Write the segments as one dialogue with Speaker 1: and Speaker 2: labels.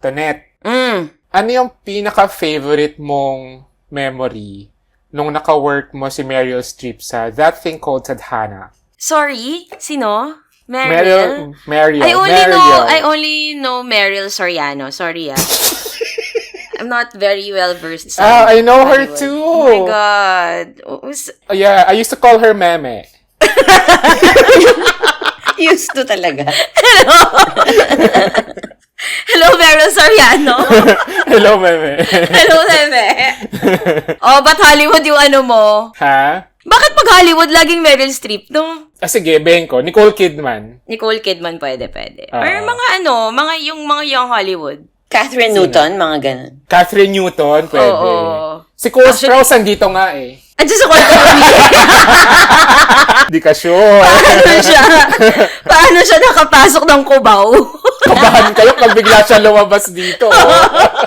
Speaker 1: Tonet, ano yung pinaka-favorite mong memory nung naka-work mo si Meryl Streep sa That Thing Called Tadhana?
Speaker 2: Sorry? Sino?
Speaker 1: Meryl.
Speaker 2: I only know Meryl Soriano. Sorry, I'm not very well versed sa
Speaker 1: I know her
Speaker 2: Hollywood.
Speaker 1: too.
Speaker 2: Oh my God.
Speaker 1: Yeah, I used to call her Meme.
Speaker 3: Used to talaga.
Speaker 2: Hello, Meryl Soriano.
Speaker 1: Hello, Meme.
Speaker 2: Hello, Meme. Oh, ba't Hollywood yung ano mo?
Speaker 1: Ha?
Speaker 2: Bakit pag Hollywood laging Meryl Streep, no?
Speaker 1: Sige, beng ko. Nicole Kidman.
Speaker 2: Nicole Kidman, pwede. Or mga young Hollywood.
Speaker 3: Catherine Newton, mga ganun.
Speaker 1: Catherine Newton, pwede.
Speaker 2: Oo.
Speaker 1: Si Cole Sprouse, andito nga eh.
Speaker 2: Andiyan sa kwarto kami.
Speaker 1: Di ka sure.
Speaker 2: Paano siya nakapasok ng Cubao?
Speaker 1: Kabahan kayo pag bigla siya lumabas dito.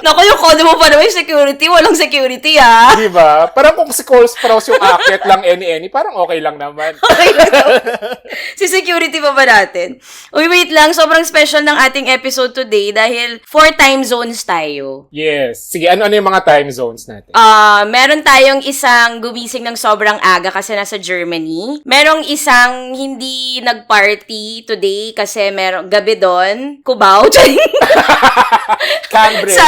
Speaker 2: Naku, yung kodo mo pa naman yung security. Walang security, ha?
Speaker 1: Di ba? Parang kung si Cole Sprouse yung akyat lang any, parang okay lang naman.
Speaker 2: Si security pa ba natin? Uy, wait lang. Sobrang special ng ating episode today dahil 4 time zones tayo.
Speaker 1: Yes. Sige, ano yung mga time zones natin?
Speaker 2: Meron tayong isang gumising ng sobrang aga kasi nasa Germany. Merong isang hindi nag-party today kasi merong gabi doon. Cubao.
Speaker 1: Cambridge.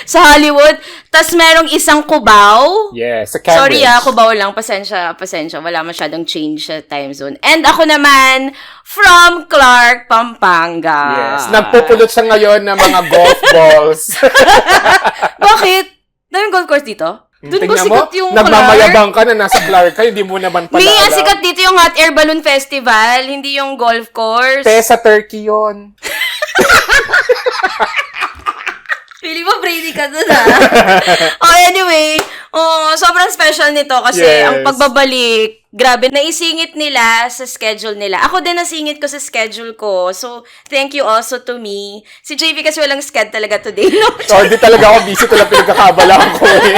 Speaker 2: Sa Hollywood. Tapos merong isang Cubao.
Speaker 1: Yes, sa Cambridge.
Speaker 2: Sorry Cubao lang. Pasensya. Wala masyadong change sa time zone. And ako naman, from Clark, Pampanga.
Speaker 1: Yes. Nagpupulot siya ngayon ng mga golf balls.
Speaker 2: Bakit? Daming golf course dito? Doon ba sikat yung
Speaker 1: nagmamayabang ka na nasa Clark ka, hindi mo naman pala
Speaker 2: alam. Sikat dito yung Hot Air Balloon Festival, hindi yung golf course.
Speaker 1: Sa Turkey yun.
Speaker 2: Pili mo, Brady ka dun, ha? Anyway, sobrang special nito kasi ang pagbabalik, grabe, naisingit nila sa schedule nila. Ako din nasingit ko sa schedule ko. So, thank you also to me. Si JV kasi walang schedule talaga today, no?
Speaker 1: Hindi talaga ako busy. Ito lang pinagkakabala ko eh.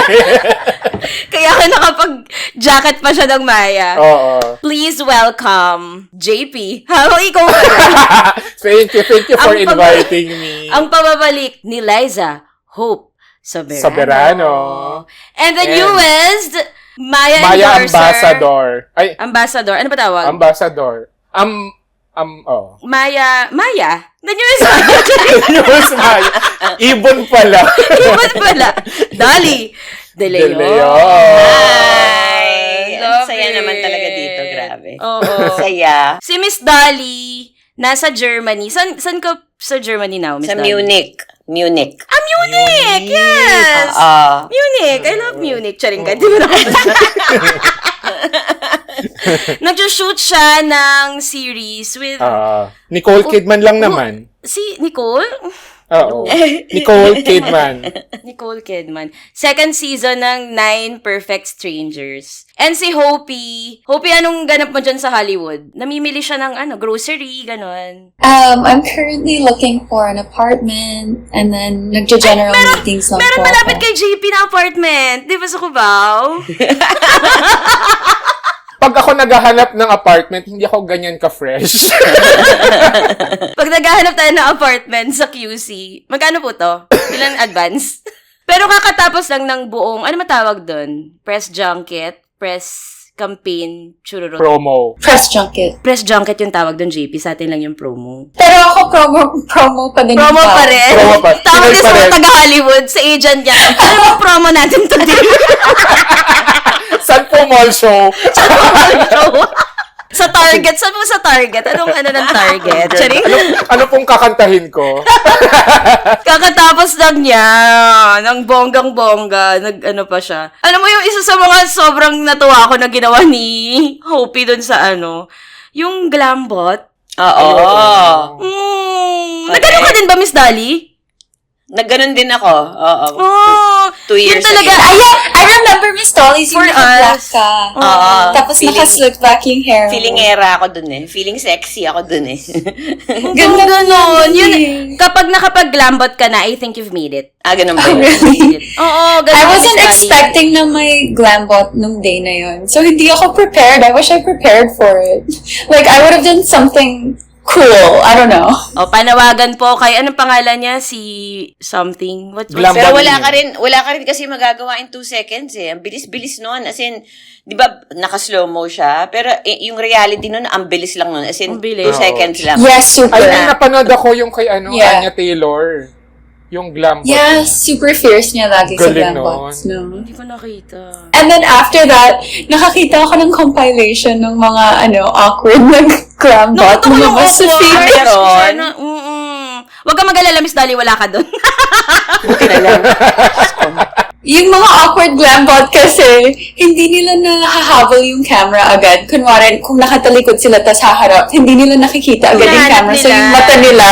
Speaker 2: Kaya ka nakapag-jacket pa siya ng Maya.
Speaker 1: Oo.
Speaker 2: Please welcome JP. Ikaw ba?
Speaker 1: Thank you for inviting me.
Speaker 2: Ang pababalik ni Liza Hope Soberano. And the newest Maya
Speaker 1: Ambassador.
Speaker 2: Ambassador. Ano ba tawag?
Speaker 1: Ambassador.
Speaker 2: Maya. The newest
Speaker 1: Maya. Ibon pala.
Speaker 2: Dali. De Leon.
Speaker 3: Hi! Ang saya naman talaga dito, grabe.
Speaker 2: Oo.
Speaker 3: Saya.
Speaker 2: Si Miss Dolly, nasa Germany. San ka sa Germany now, Miss
Speaker 3: Sa
Speaker 2: Dolly?
Speaker 3: Munich.
Speaker 2: Munich! Yes! Munich! I love Munich. Charing ka, di mo na nag-shoot siya ng series with...
Speaker 1: Nicole Kidman lang naman.
Speaker 2: Si Nicole?
Speaker 1: Oo. Nicole Kidman.
Speaker 2: Nicole Kidman. Second season ng 9 Perfect Strangers. And si Hopi. Hopi, anong ganap mo dyan sa Hollywood? Namimili siya ng grocery, ganon.
Speaker 4: I'm currently looking for an apartment and then nagja-general meetings lang
Speaker 2: Meron
Speaker 4: po
Speaker 2: malapit
Speaker 4: ako.
Speaker 2: kay JP na apartment. Di ba sa Cubao?
Speaker 1: Pag ako naghahanap ng apartment, hindi ako ganyan ka-fresh.
Speaker 2: Pag naghahanap tayo ng apartment sa QC, magkano po to? Ilan advance? Pero kakatapos lang ng buong, ano matawag doon? Press junket, press campaign, chururot.
Speaker 1: Promo.
Speaker 4: Press junket.
Speaker 2: Press junket yung tawag doon, JP. Sa atin lang yung promo.
Speaker 4: Pero ako promo pa din.
Speaker 2: Promo
Speaker 4: yung
Speaker 2: pa
Speaker 4: tawag.
Speaker 2: rin?
Speaker 1: Promo pa.
Speaker 2: Tawag
Speaker 1: Pinoy
Speaker 2: din
Speaker 1: pa
Speaker 2: sa mga
Speaker 1: rin.
Speaker 2: taga-Hollywood, sa agent niya. Ano yung promo natin today?
Speaker 1: Saan po mall show?
Speaker 2: Sa Target. Saan mo sa Target? Anong ng Target? Charing?
Speaker 1: Ano pong kakantahin ko?
Speaker 2: Kakatapos lang niya, ng bonggang-bongga, nag-ano pa siya. Alam mo yung isa sa mga sobrang natuwa ako na ginawa ni Hopi dun sa yung glambot.
Speaker 3: Oo.
Speaker 2: Nagano ka din ba, Miss Dolly?
Speaker 3: Nagganon din ako. Oo. 2 years
Speaker 2: yun talaga,
Speaker 3: ago.
Speaker 4: I remember Miss Dolly's
Speaker 2: For
Speaker 4: yung naka-black
Speaker 2: us.
Speaker 4: ka.
Speaker 3: Oo.
Speaker 4: Tapos naka-slick back yung hair.
Speaker 3: Feeling era ako dun eh. Feeling sexy ako dun eh.
Speaker 2: Ganda ganon. Yun, kapag nakapag-glambot ka na, I think you've made it.
Speaker 3: Ganun ba
Speaker 4: Oh,
Speaker 3: yun?
Speaker 4: really?
Speaker 2: Oo, ganun.
Speaker 4: I wasn't
Speaker 2: Miss Dolly.
Speaker 4: expecting na may glambot nung day na yun. So, hindi ako prepared. I wish I prepared for it. Like, I would have done something cool. I don't know.
Speaker 2: O, panawagan po kay, anong pangalan niya? Si something?
Speaker 1: Glam
Speaker 3: Pero
Speaker 1: Bang
Speaker 3: wala ka rin kasi magagawa in 2 seconds eh. Ang bilis-bilis nun. As in, di ba, naka-slow mo siya? Pero yung reality nun, ang bilis lang nun. As in,
Speaker 2: Ang
Speaker 3: 2
Speaker 2: bilis.
Speaker 3: seconds lang.
Speaker 4: Yes, super.
Speaker 1: Ay, napanood ako yung kay
Speaker 4: Yeah.
Speaker 1: Anya Taylor. Yung glam bot
Speaker 4: Yeah,
Speaker 1: niya.
Speaker 4: super fierce niya lagi sa
Speaker 1: Galing
Speaker 4: Glambots. No?
Speaker 2: Hindi ko nakita.
Speaker 4: And then after that, nakakita ako ng compilation ng mga awkward na Glambot.
Speaker 2: Nakita ko yung
Speaker 4: Lumabas sa
Speaker 2: awkward.
Speaker 4: feed.
Speaker 3: Meron.
Speaker 2: Huwag ka mag-alala, Miss Dolly, wala ka doon.
Speaker 3: Buti na lang.
Speaker 4: Yung mga awkward Glambot kasi, hindi nila nahahabol yung camera agad. Kunwari, kung nakatalikod sila tas haharap, hindi nila nakikita agad yung
Speaker 2: Hinahanap
Speaker 4: camera. So
Speaker 2: nila.
Speaker 4: yung mata nila,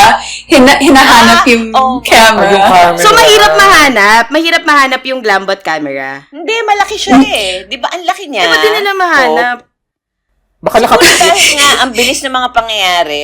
Speaker 4: hinahanap yung camera.
Speaker 1: Yung camera.
Speaker 2: So, mahirap mahanap yung Glambot camera.
Speaker 3: Hindi, malaki siya eh. Di ba, ang laki niya.
Speaker 2: Ba't di nila mahanap?
Speaker 1: Baka
Speaker 3: Dahil nga, ang bilis ng mga pangyayari.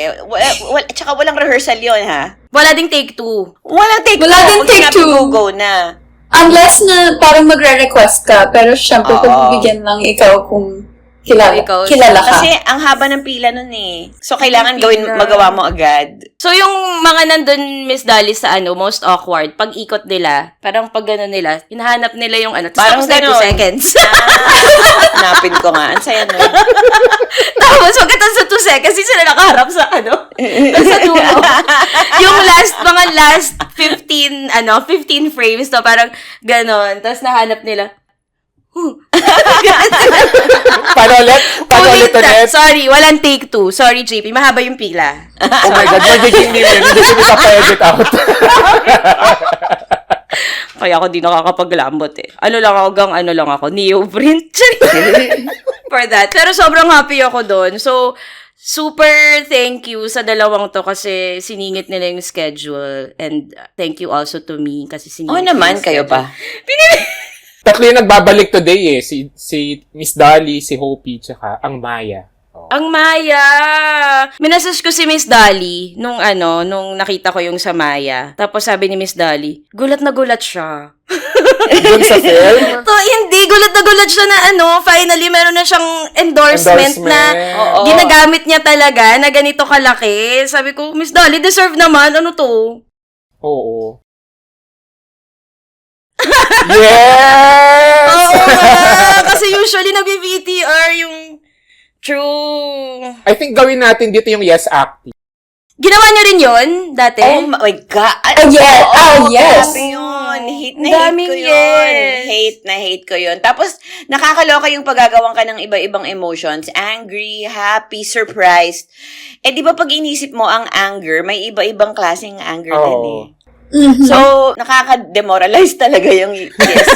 Speaker 3: Tsaka walang rehearsal yun, ha?
Speaker 2: Wala ding take 2.
Speaker 3: Walang take
Speaker 4: Wala din take two.
Speaker 3: Go na.
Speaker 4: Unless na parang magre-request ka, pero syempre
Speaker 3: Oo.
Speaker 4: pagbibigyan lang ikaw kung kilala ka.
Speaker 3: Kasi ang haba ng pila nun eh. So, kailangan
Speaker 2: Pila.
Speaker 3: magawa mo agad.
Speaker 2: So, yung mga nandun, Miss Dolly, sa most awkward, pag ikot nila, parang pag gano'n nila, hinahanap nila yung tapos
Speaker 3: Parang
Speaker 2: tapos na 2
Speaker 3: ganon.
Speaker 2: seconds.
Speaker 3: Hanapin ko nga. Ang saya nun.
Speaker 2: Tapos, pagkatapos sa 2 seconds, hindi sila nakaharap sa sa dulo. Yung mga last 15 frames to, parang ganon. Tapos nahanap nila.
Speaker 1: Paano ulit ulit?
Speaker 2: Sorry, walang take 2. Sorry, JP. Mahaba yung pila.
Speaker 1: Oh my God, magiging meme yun. Hindi ko pa-edit out.
Speaker 2: Kaya ako di nakakapag-lambot eh. Ano lang ako, neoprint. For that. Pero sobrang happy ako doon. So, super thank you sa dalawang to kasi siningit nila yung schedule. And thank you also to me kasi siningit
Speaker 3: Oo
Speaker 2: nila
Speaker 3: naman,
Speaker 2: yung
Speaker 3: kayo
Speaker 2: schedule.
Speaker 3: pa.
Speaker 1: Tatlo yung nagbabalik today eh. Si Miss Dolly, si Hopi, tsaka ang Maya.
Speaker 2: Ang Maya! Minasage ko si Miss Dolly nung nakita ko yung sa Maya. Tapos sabi ni Miss Dolly, gulat na gulat siya.
Speaker 1: Doon sa film.
Speaker 2: Hindi, gulat na gulat siya na finally meron na siyang endorsement. Na
Speaker 3: Oo.
Speaker 2: ginagamit niya talaga na ganito kalaki. Sabi ko, Miss Dolly, deserve naman. Ano to?
Speaker 1: Oo. Yes!
Speaker 2: Oo kasi usually nag-VTR yung true.
Speaker 1: I think gawin natin dito yung yes acting.
Speaker 2: Ginawa niyo rin yun dati?
Speaker 3: Oh my God.
Speaker 4: yes.
Speaker 3: Grabe yun. Hate na hate
Speaker 2: Daming
Speaker 3: ko yun.
Speaker 2: yes.
Speaker 3: Hate ko yun. Tapos, nakakaloka yung paggagawang ka ng iba-ibang emotions. Angry, happy, surprised. Eh, di ba pag inisip mo ang anger, may iba-ibang klaseng anger din eh.
Speaker 4: Mhm.
Speaker 3: So, nakaka-demoralize talaga yung yes.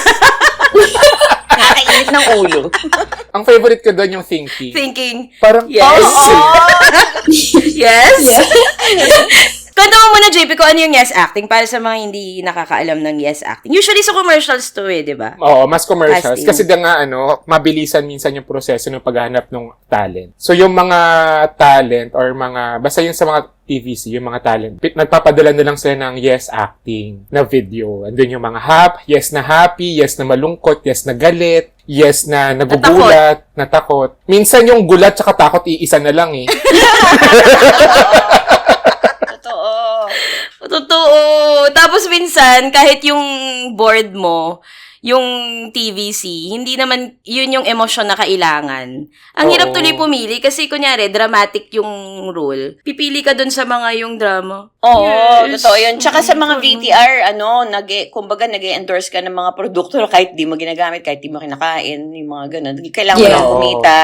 Speaker 3: Nakakainit ng ulo.
Speaker 1: Ang favorite ko doon yung thinking.
Speaker 2: Thinking,
Speaker 1: Parang,
Speaker 2: yes. Yes?
Speaker 4: Yeah.
Speaker 2: Kwento mo muna, JP, kung ano yung yes acting para sa mga hindi nakakaalam ng yes acting. Usually sa commercials to di ba?
Speaker 1: Oo, mas commercials.
Speaker 2: Casting.
Speaker 1: Kasi nga, mabilisan minsan yung proseso ng paghahanap ng talent. So, yung mga talent or basta yung sa mga TVC, yung mga talent, nagpapadala na lang sila ng yes acting na video. Andun yung mga yes na happy, yes na malungkot, yes na galit, yes na nagugulat, natakot. Minsan yung gulat tsaka takot, iisa na lang eh.
Speaker 2: Totoo. Tapos minsan, kahit yung board mo, yung TVC, hindi naman yun yung emosyon na kailangan. Ang hirap
Speaker 1: Oo.
Speaker 2: tuloy pumili kasi kunyari, dramatic yung role. Pipili ka dun sa mga yung drama.
Speaker 3: Oo,
Speaker 2: Yes.
Speaker 3: totoo yun. Tsaka sa mga VTR, kumbaga nag-endorse ka ng mga produkto kahit di mo ginagamit, kahit di mo kinakain, yung mga ganun. Kailangan mo
Speaker 4: Yeah.
Speaker 3: lang kumita.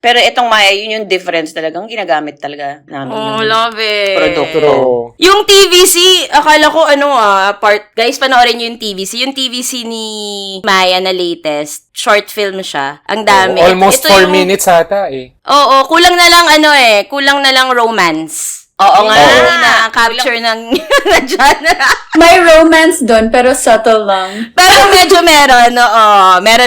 Speaker 3: Pero itong Maya, yun yung difference talagang ginagamit talaga namin.
Speaker 2: Oh,
Speaker 3: yung
Speaker 2: love it.
Speaker 3: produkto.
Speaker 1: Pero,
Speaker 2: Yung TVC, akala ko guys, panoorin nyo yung TVC. Yung TVC ni Maya na latest, short film siya. Ang dami.
Speaker 1: almost
Speaker 2: Ito
Speaker 1: 4 minutes ata eh.
Speaker 2: Oo, kulang na lang romance.
Speaker 3: Oo nga.
Speaker 2: Hindi na-capture ng genre.
Speaker 4: May romance doon, pero subtle lang.
Speaker 2: Pero medyo meron, oo. Meron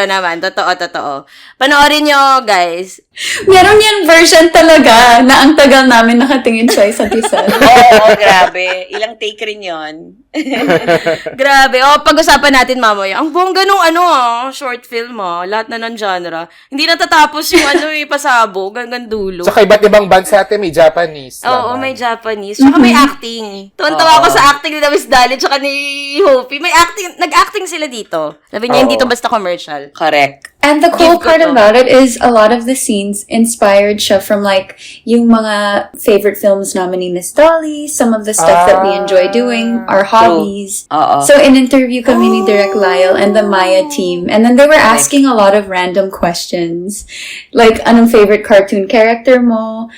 Speaker 2: naman. Totoo. Panoorin nyo, guys.
Speaker 4: Meron yan version talaga na ang tagal namin nakatingin siya isa't isa.
Speaker 3: Oo, grabe. Ilang take rin yun.
Speaker 2: Grabe. Pag-usapan natin mamaya. Ang bongga nung short film lahat na ng genre. Hindi natatapos yung pasabog hanggang dulo.
Speaker 1: Saka iba't ibang bansa ate, may Japanese.
Speaker 2: Oo, may Japanese. Tsaka may acting. Tuwan-tawa ako sa acting ni Miss Dali tsaka ni Hopi. May acting, nag-acting sila dito. Sabi niya, hindi to basta commercial.
Speaker 3: Correct.
Speaker 4: And the cool
Speaker 2: Give ko
Speaker 4: part
Speaker 2: to.
Speaker 4: about it is a lot of the scenes inspired siya from like yung mga favorite films namin ni Miss Dolly, some of the stuff that we enjoy doing, our hobbies.
Speaker 3: Oo.
Speaker 4: So in interview kami ni Direk Lyle and the Maya team, and then they were asking a lot of random questions. Like, anong favorite cartoon character mo?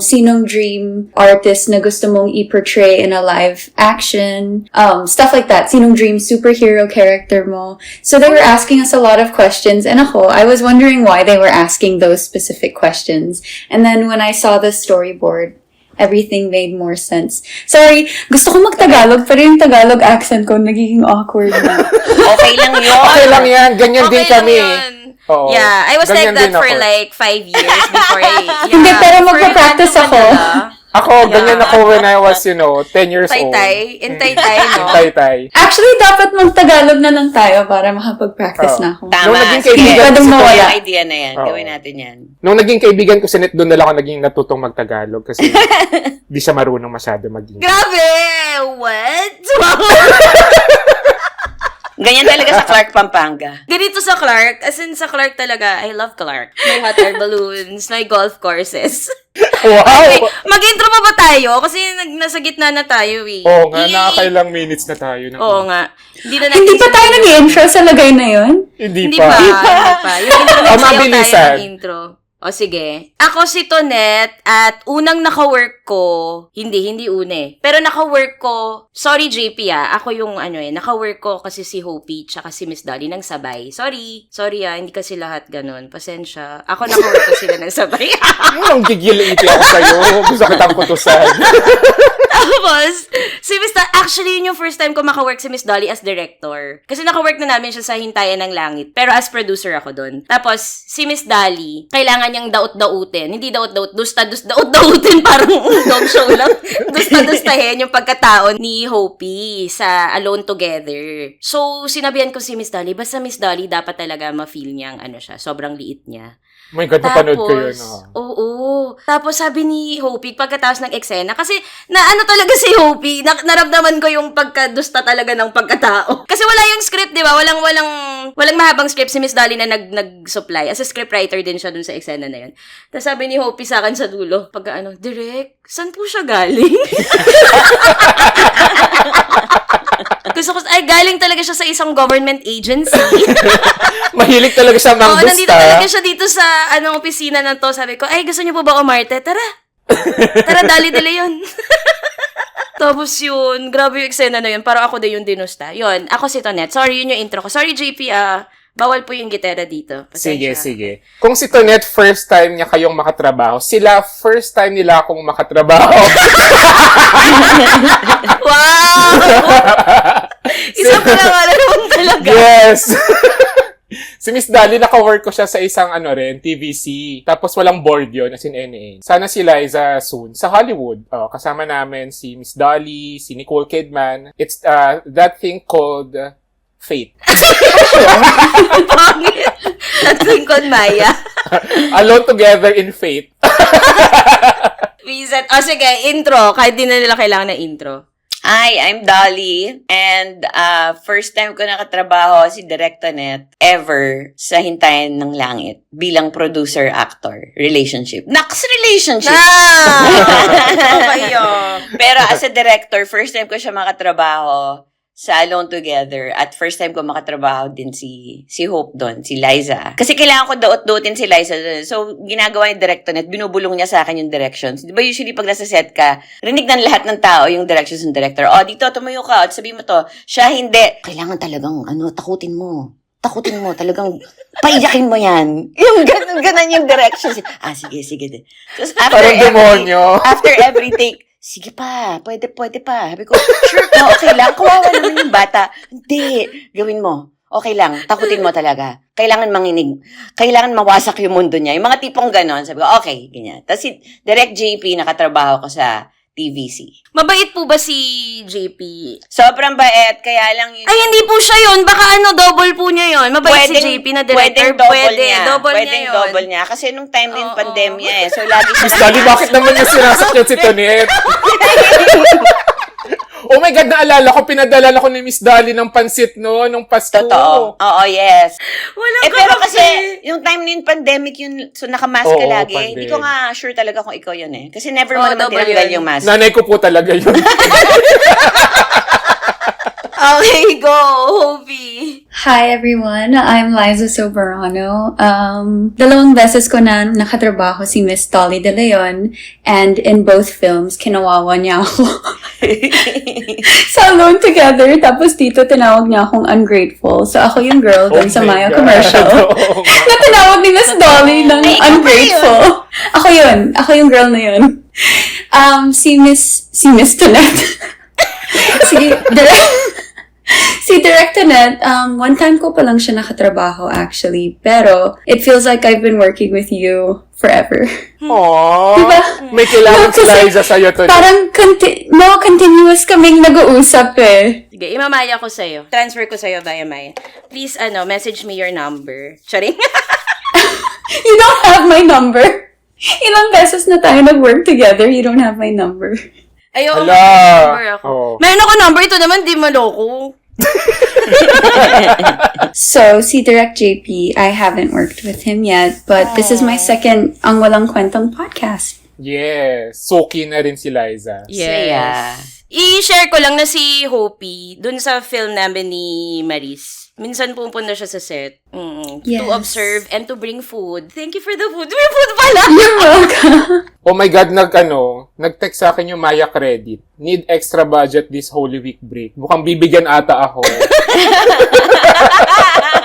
Speaker 4: Sinong dream artist na gusto mong i-portray in a live action? Stuff like that. Sinong dream superhero character mo? So they were asking us a lot of questions, and ako, I was wondering why they were asking those specific questions. And then when I saw the storyboard, everything made more sense. Sorry, gusto ko mag-Tagalog, pero yung Tagalog accent ko nagiging awkward na.
Speaker 3: Okay lang yun.
Speaker 1: Okay lang yan. Ganyan din
Speaker 2: Okay
Speaker 1: kami.
Speaker 2: lang yun.
Speaker 1: Oo.
Speaker 2: Yeah, I was
Speaker 1: Ganyan
Speaker 2: like that
Speaker 1: din
Speaker 2: for
Speaker 1: ako.
Speaker 2: like 5 years before I...
Speaker 4: Hindi, pero
Speaker 2: before I
Speaker 4: magpa-practice
Speaker 2: went to
Speaker 4: ako.
Speaker 2: Manila.
Speaker 1: Ako, ganyan ako when I was, 10 years old.
Speaker 2: Taytay. In Taytay, no?
Speaker 1: Taytay.
Speaker 4: Actually, dapat mag-Tagalog na lang tayo para makapag-practice
Speaker 1: Oo.
Speaker 4: na ako.
Speaker 3: Tama.
Speaker 1: Nung naging
Speaker 3: Sige,
Speaker 1: kaibigan
Speaker 4: ko si
Speaker 3: mawala.
Speaker 4: Toya.
Speaker 3: Idea na yan.
Speaker 1: Oo.
Speaker 3: Gawin natin yan.
Speaker 1: Nung naging kaibigan ko si Net, doon na lang ako naging natutong mag-Tagalog kasi di siya marunong masyado maging.
Speaker 2: Grabe! What? Wow!
Speaker 3: Ganyan talaga sa Clark, Pampanga.
Speaker 2: Ganito sa Clark, as in sa Clark talaga, I love Clark. May hot air balloons, may golf courses.
Speaker 1: Wow!
Speaker 2: Okay, mag-intro pa ba tayo? Kasi nasa gitna na tayo eh.
Speaker 1: Oo nga,
Speaker 2: Yay!
Speaker 1: nakakailang minutes na tayo.
Speaker 2: Oo nga. Hindi na
Speaker 4: Hindi pa tayo nag-intro sa lagay na yun?
Speaker 2: Hindi pa. Yung intro na
Speaker 1: Oh,
Speaker 2: sayaw tayo
Speaker 1: mabilisan.
Speaker 2: ng intro. O sige. Ako si Tonet at unang naka-work ko, hindi una eh. Pero naka-work ko, sorry JP ako yung naka-work ko kasi si Hopi tsaka si Miss Dolly nang sabay. Sorry hindi kasi lahat ganun. Pasensya. Ako naka-work ko sila nang sabay.
Speaker 1: Ang gigil-iti ako sa'yo. Gusto kitang kutusan.
Speaker 2: Tapos, si Miss Dolly, actually yun yung first time ko maka-work si Miss Dolly as director. Kasi naka-work na namin siya sa Hintayan ng Langit. Pero as producer ako doon. Tapos, si Miss Dolly, kailangan niyang daot-dautin. Hindi daot-daut, daot-dautin parang dog show lang. Dusta-dustahin yung pagkataon ni Hopi sa Alone Together. So, sinabihan ko si Miss Dolly, basta Miss Dolly dapat talaga ma-feel niyang sobrang liit niya.
Speaker 1: Oh my God, napanood ko yun.
Speaker 2: Oo. Tapos sabi ni Hopi, pagkatapos ng eksena, kasi talaga si Hopi, naramdaman ko yung pagkadusta talaga ng pagkatao. Kasi wala yung script, di ba? Walang mahabang script si Miss Dolly na nag-supply. As a scriptwriter din siya dun sa eksena na yun. Tapos sabi ni Hopi sa akin sa dulo, Direk, saan po siya galing? Gusto ko, galing talaga siya sa isang government agency.
Speaker 1: Mahilig talaga siya
Speaker 2: Oo,
Speaker 1: manggusta.
Speaker 2: nandito talaga siya dito sa opisina na to. Sabi ko, gusto niyo po ba umarte? Tara, dali yun. Tapos yun, grabe yung eksena na yun. Parang ako din yung dinusta. Yun, ako si Tonet. Sorry, yun yung intro ko. Sorry, JP, bawal po yung gitara dito. Pasensya.
Speaker 1: Sige. Kung si Tonet, first time niya kayong makatrabaho, sila, first time nila akong makatrabaho.
Speaker 2: Wow! Isang kalawala naman talaga.
Speaker 1: Yes! Si Miss Dolly, naka-work ko siya sa isang TVC. Tapos walang board yun, as in NA. Sana si Liza soon. Sa Hollywood, kasama namin si Miss Dolly, si Nicole Kidman. It's that thing called Fate.
Speaker 2: Pangit. At Lincoln Maya.
Speaker 1: Alone Together in Fate.
Speaker 2: Reset. Sige, intro. Kahit di na nila kailangan na intro.
Speaker 3: Hi, I'm Dolly. And first time ko nakatrabaho si Direk Tonet ever sa Hintayan ng Langit bilang producer-actor. Relationship. Naks relationship!
Speaker 2: Okay yun.
Speaker 3: Pero as a director, first time ko siya makatrabaho sa Alone Together. At first time ko makatrabaho din si Hope doon, si Liza. Kasi kailangan ko daot-daotin si Liza doon. So, ginagawa ni Direk Tonet, binubulong niya sa akin yung directions. Di ba usually pag nasa set ka, rinig ng lahat ng tao yung directions ng director. Dito, tumayo ka. At sabihin mo to, siya hindi. Kailangan talagang, takutin mo, talagang, paiyakin mo yan. Yung ganun yung directions. Sige. Tapos
Speaker 1: Parang demonyo.
Speaker 3: after every take, sige pa, pwede pa. Sabi ko, sure po, okay lang. Kawawa naman yung bata. Hindi, gawin mo. Okay lang, takutin mo talaga. Kailangan manginig. Kailangan mawasak yung mundo niya. Yung mga tipong ganon. Sabi ko, okay, ganyan. Tapos si Direk JP, nakatrabaho ko sa TVC.
Speaker 2: Mabait po ba si JP?
Speaker 3: Sobrang bait, kaya lang yun.
Speaker 2: Ay, hindi po siya yun. Baka double po niya yun. Mabait si JP na director.
Speaker 3: Pwedeng double niya.
Speaker 2: Double
Speaker 3: Pwedeng
Speaker 2: niya yun.
Speaker 3: double niya. Kasi nung time din
Speaker 2: Oo.
Speaker 3: pandemya So, lagi siya
Speaker 1: Miss Dolly, bakit naman niya sinasakyan si Tonet? Oh my God, naalala ko, pinadala ko ni Miss Dolly ng pansit nung Pasko.
Speaker 3: Totoo. Oo, yes.
Speaker 2: Wala ka
Speaker 3: Pero
Speaker 2: kasi.
Speaker 3: kasi, yung time din pandemic yun, so nakamask ka
Speaker 1: Oo,
Speaker 3: lagi.
Speaker 1: pandemic.
Speaker 3: Hindi ko nga sure talaga kung ikaw yun Kasi never
Speaker 2: Oo,
Speaker 3: mo naman
Speaker 2: double
Speaker 3: tinanggal
Speaker 2: yun.
Speaker 3: yung mask.
Speaker 1: Nanay ko po talaga yun.
Speaker 2: Okay, go, Hobie.
Speaker 4: Hi everyone, I'm Liza Soberano. Dalawang beses ko na nakatrabaho si Miss Dolly De Leon, and in both films, kinawawa niya ako. Sa Alone Together, tapos dito tinawag niya akong ungrateful. So ako yung girl dun sa
Speaker 1: my
Speaker 4: Maya
Speaker 1: God.
Speaker 4: commercial
Speaker 1: Oo.
Speaker 4: na tinawag ni Miss Dolly ng
Speaker 3: Ay, ikaw
Speaker 4: ungrateful. Ako yun. Ako yung girl na yun. Si Miss Tonet. Si Direct Tonet, one time ko pa lang siya nakatrabaho actually. Pero, it feels like I've been working with you forever.
Speaker 1: Aww.
Speaker 4: Diba?
Speaker 1: May kailangan si
Speaker 4: Kasi
Speaker 1: Liza sa'yo to.
Speaker 4: Parang, continuous kaming nag-uusap eh.
Speaker 2: Sige, imamaya ko sa'yo. Transfer ko sa'yo via Maya. Please, message me your number. Charing.
Speaker 4: You don't have my number. Ilang beses na tayo nag-work together, you don't have my number.
Speaker 2: Ayoko,
Speaker 1: Hala.
Speaker 2: number ako.
Speaker 1: Oo.
Speaker 2: Meron ako number, ito naman, di maloko.
Speaker 4: So, si Direct JP, I haven't worked with him yet, but this is my second Ang Walang Kwentang podcast.
Speaker 1: Yes. Soki na rin si Liza.
Speaker 3: Saya.
Speaker 2: I-share ko lang na si Hopi, dun sa film namin ni Maris. Minsan pupunta siya sa set.
Speaker 4: Yes.
Speaker 2: To observe and to bring food. Thank you for the food. May food pala!
Speaker 4: You're welcome.
Speaker 1: Oh my God, nag-text sa akin yung Maya Credit. Need extra budget this Holy Week break. Mukhang bibigyan ata ako.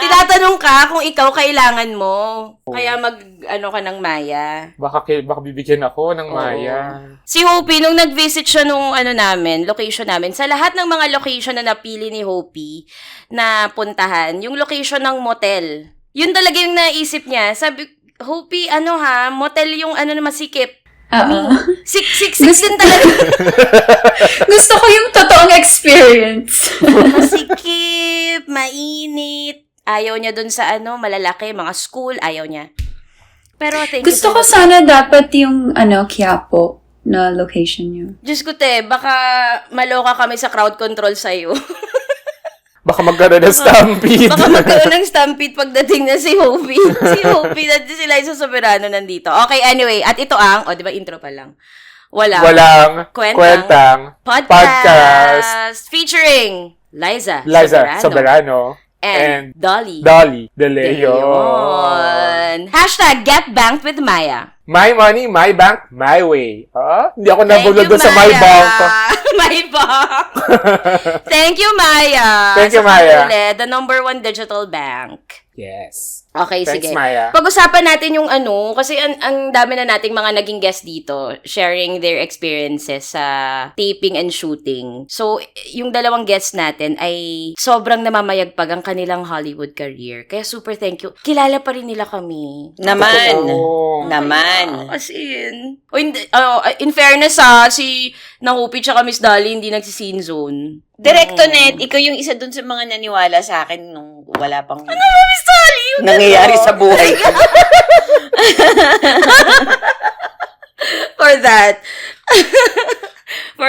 Speaker 2: Tinatanong ka kung ikaw kailangan mo. Kaya ka ng Maya.
Speaker 1: Baka bibigyan ako ng Maya.
Speaker 2: Si Hopi, nung nag-visit siya nung location namin, sa lahat ng mga location na napili ni Hopi na puntahan, yung location ng motel, yun talaga yung naisip niya. Sabi, Hopi, motel yung na masikip. Sik din talaga.
Speaker 4: Gusto ko yung totoong experience.
Speaker 2: Masikip, mainit. Ayaw niya dun sa malalaki, mga school, ayaw niya. Pero thank you.
Speaker 4: Gusto ko sana dapat yung Quiapo na location niyo.
Speaker 2: Diyos ko baka maloka kami sa crowd control sa'yo.
Speaker 1: Baka magkaroon ng stampede.
Speaker 2: Baka magkaroon ng stampede pagdating na si Hopi. Si Hopi, si Liza Soberano nandito. Okay, anyway. At ito di ba intro pa lang? Walang
Speaker 1: Kwentang
Speaker 2: podcast featuring Liza
Speaker 1: Soberano
Speaker 2: and Dolly
Speaker 1: De Leon.
Speaker 2: Hashtag Get Banked with Maya.
Speaker 1: My money, my bank, my way. Hindi ako
Speaker 2: Thank
Speaker 1: nabulod
Speaker 2: you,
Speaker 1: doon sa my
Speaker 2: Maya.
Speaker 1: bank.
Speaker 2: My bank. Thank you, Maya.
Speaker 1: Thank you,
Speaker 2: Sa
Speaker 1: Maya.
Speaker 2: pag-ulit, the #1 digital bank.
Speaker 1: Yes.
Speaker 2: Okay,
Speaker 1: Thanks,
Speaker 2: sige.
Speaker 1: Maya.
Speaker 2: Pag-usapan natin yung kasi ang dami na nating mga naging guest dito, sharing their experiences sa taping and shooting. So, yung dalawang guests natin ay sobrang namamayagpag ang kanilang Hollywood career. Kaya super thank you. Kilala pa rin nila kami.
Speaker 3: Naman.
Speaker 1: Oo.
Speaker 3: Naman.
Speaker 2: As in. In fairness si Nahupi tsaka Miss Dolly hindi nagsi-scene zone.
Speaker 3: Direct Tonet, ikaw yung isa dun sa mga naniwala sa akin nung wala pang
Speaker 2: Miss Dolly!
Speaker 3: nangyayari sa buhay ko.
Speaker 2: For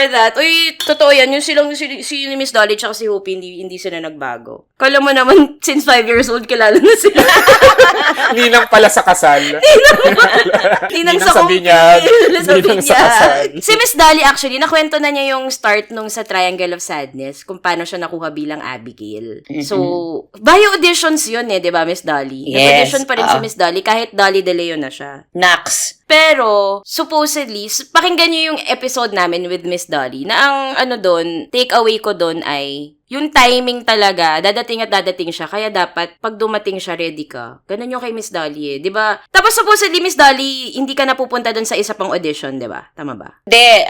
Speaker 2: that. Uy, totoo yan. Yung si Miss Dolly tsaka si Hopi, hindi sila nagbago. Kala mo naman, since 5 years old, kilala na sila.
Speaker 1: Ninang pala sa kasal.
Speaker 2: Ninang
Speaker 1: sa binyag. Ninang sa kasal.
Speaker 2: Si Miss Dolly, actually, nakwento na niya yung start nung sa Triangle of Sadness, kung paano siya nakuha bilang Abigail. So, bio auditions yun di ba, Miss Dolly?
Speaker 3: Yes.
Speaker 2: Nag-audition pa rin si Miss Dolly, kahit Dolly De Leon na siya.
Speaker 3: Nax.
Speaker 2: Pero, supposedly, pakinggan niyo yung episode namin with Miss Dolly, na ang take away ko doon ay, yung timing talaga, dadating siya, kaya dapat, pag dumating siya, ready ka. Ganun yung kay Miss Dolly Diba? Tapos, supposedly, Miss Dolly, hindi ka napupunta doon sa isa pang audition, diba? Tama ba?
Speaker 3: Hindi,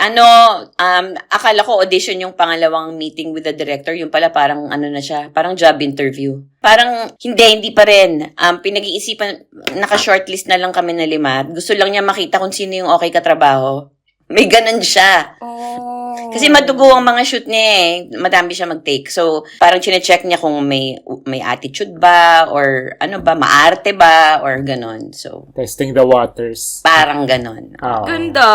Speaker 3: akala ko audition yung pangalawang meeting with the director, yung pala parang na siya, parang job interview. Parang, hindi pa rin. Pinag-iisipan, naka-shortlist na lang kami na 5. Gusto lang niya makita kung sino yung okay katrabaho. May ganun siya.
Speaker 2: Oh.
Speaker 3: Kasi madugo ang mga shoot niya eh. Madami siya mag-take. So, parang chine-check niya kung may attitude ba or ano ba, maarte ba or ganun. So,
Speaker 1: Testing the waters.
Speaker 3: parang ganun.
Speaker 1: Oo.
Speaker 2: Ganda.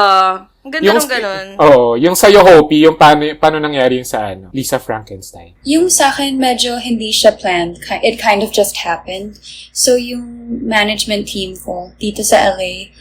Speaker 2: Ang ganda
Speaker 1: Yung-
Speaker 2: ng ganun.
Speaker 1: Oo, yung sa'yo, Hopi, yung paano nangyari yung sa Lisa Frankenstein.
Speaker 4: Yung sa akin, medyo hindi siya planned. It kind of just happened. So, yung management team ko dito sa LA,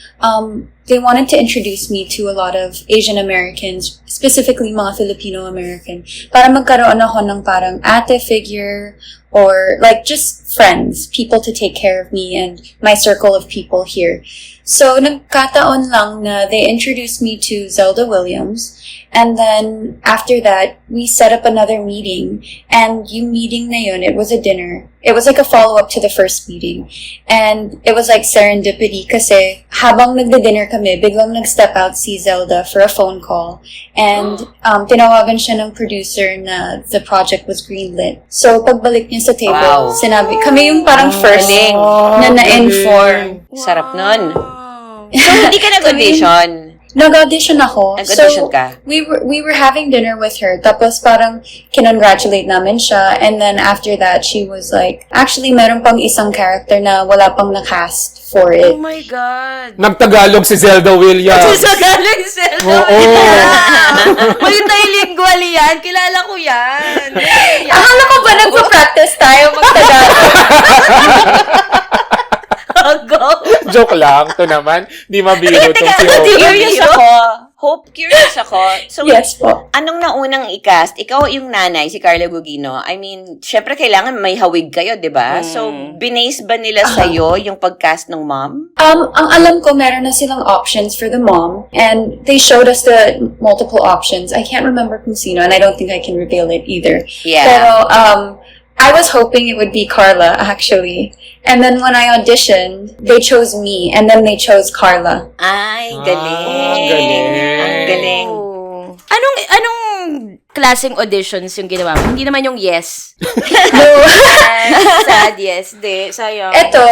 Speaker 4: they wanted to introduce me to a lot of Asian Americans, specifically mga Filipino American, para magkaroon ako ng parang ate figure or like just friends, people to take care of me and my circle of people here. So, nagkataon lang na they introduced me to Zelda Williams. And then, after that, we set up another meeting. And yung meeting na yun, it was a dinner. It was like a follow-up to the first meeting. And it was like serendipity kasi habang nagde-dinner kami, biglang nag-step out si Zelda for a phone call. And tinawagan siya ng producer na the project was greenlit. So, pagbalik niya sa table,
Speaker 3: Wow.
Speaker 4: sinabi, kami yung parang first
Speaker 3: galing.
Speaker 4: na na-inform.
Speaker 3: Sarap nun.
Speaker 2: Wow.
Speaker 3: So, hindi ka nag-audition.
Speaker 4: Nag-audition ako.
Speaker 3: Nag-audition
Speaker 4: So,
Speaker 3: ka?
Speaker 4: we were having dinner with her. Tapos parang kinongratulate namin siya. And then after that, she was like, actually, meron pang isang character na wala pang na-cast for
Speaker 2: Oh
Speaker 4: it.
Speaker 2: my God.
Speaker 1: Nagtagalog si Zelda Williams.
Speaker 2: Sa galing Zelda.
Speaker 1: Oo.
Speaker 2: Multilingual yan. Kilala ko yan.
Speaker 4: Akala ko ba nagpa-practice tayo mag-Tagalog?
Speaker 2: Go.
Speaker 1: Joke lang. Ito naman. Di mabiro
Speaker 3: Teka,
Speaker 1: itong si Hopi.
Speaker 3: curious ako. Hope, curious ako. So,
Speaker 4: Yes po.
Speaker 3: anong naunang i-cast? Ikaw yung nanay, si Carla Gugino. I mean, syempre kailangan may hawig kayo, di ba? So, binase ba nila sa'yo yung pag-cast ng mom?
Speaker 4: Ang alam ko, meron na silang options for the mom. And they showed us the multiple options. I can't remember kung sino, and I don't think I can reveal it either.
Speaker 3: Yeah.
Speaker 4: Pero, I was hoping it would be Carla, actually. And then when I auditioned, they chose me, and then they chose Carla.
Speaker 3: Ay, galing.
Speaker 1: galing.
Speaker 3: Ang galing.
Speaker 2: Oh. Anong klaseng auditions yung ginawa mo? Hindi naman yung yes.
Speaker 4: No.
Speaker 2: Sad yes. Di, sayang.
Speaker 4: Eto,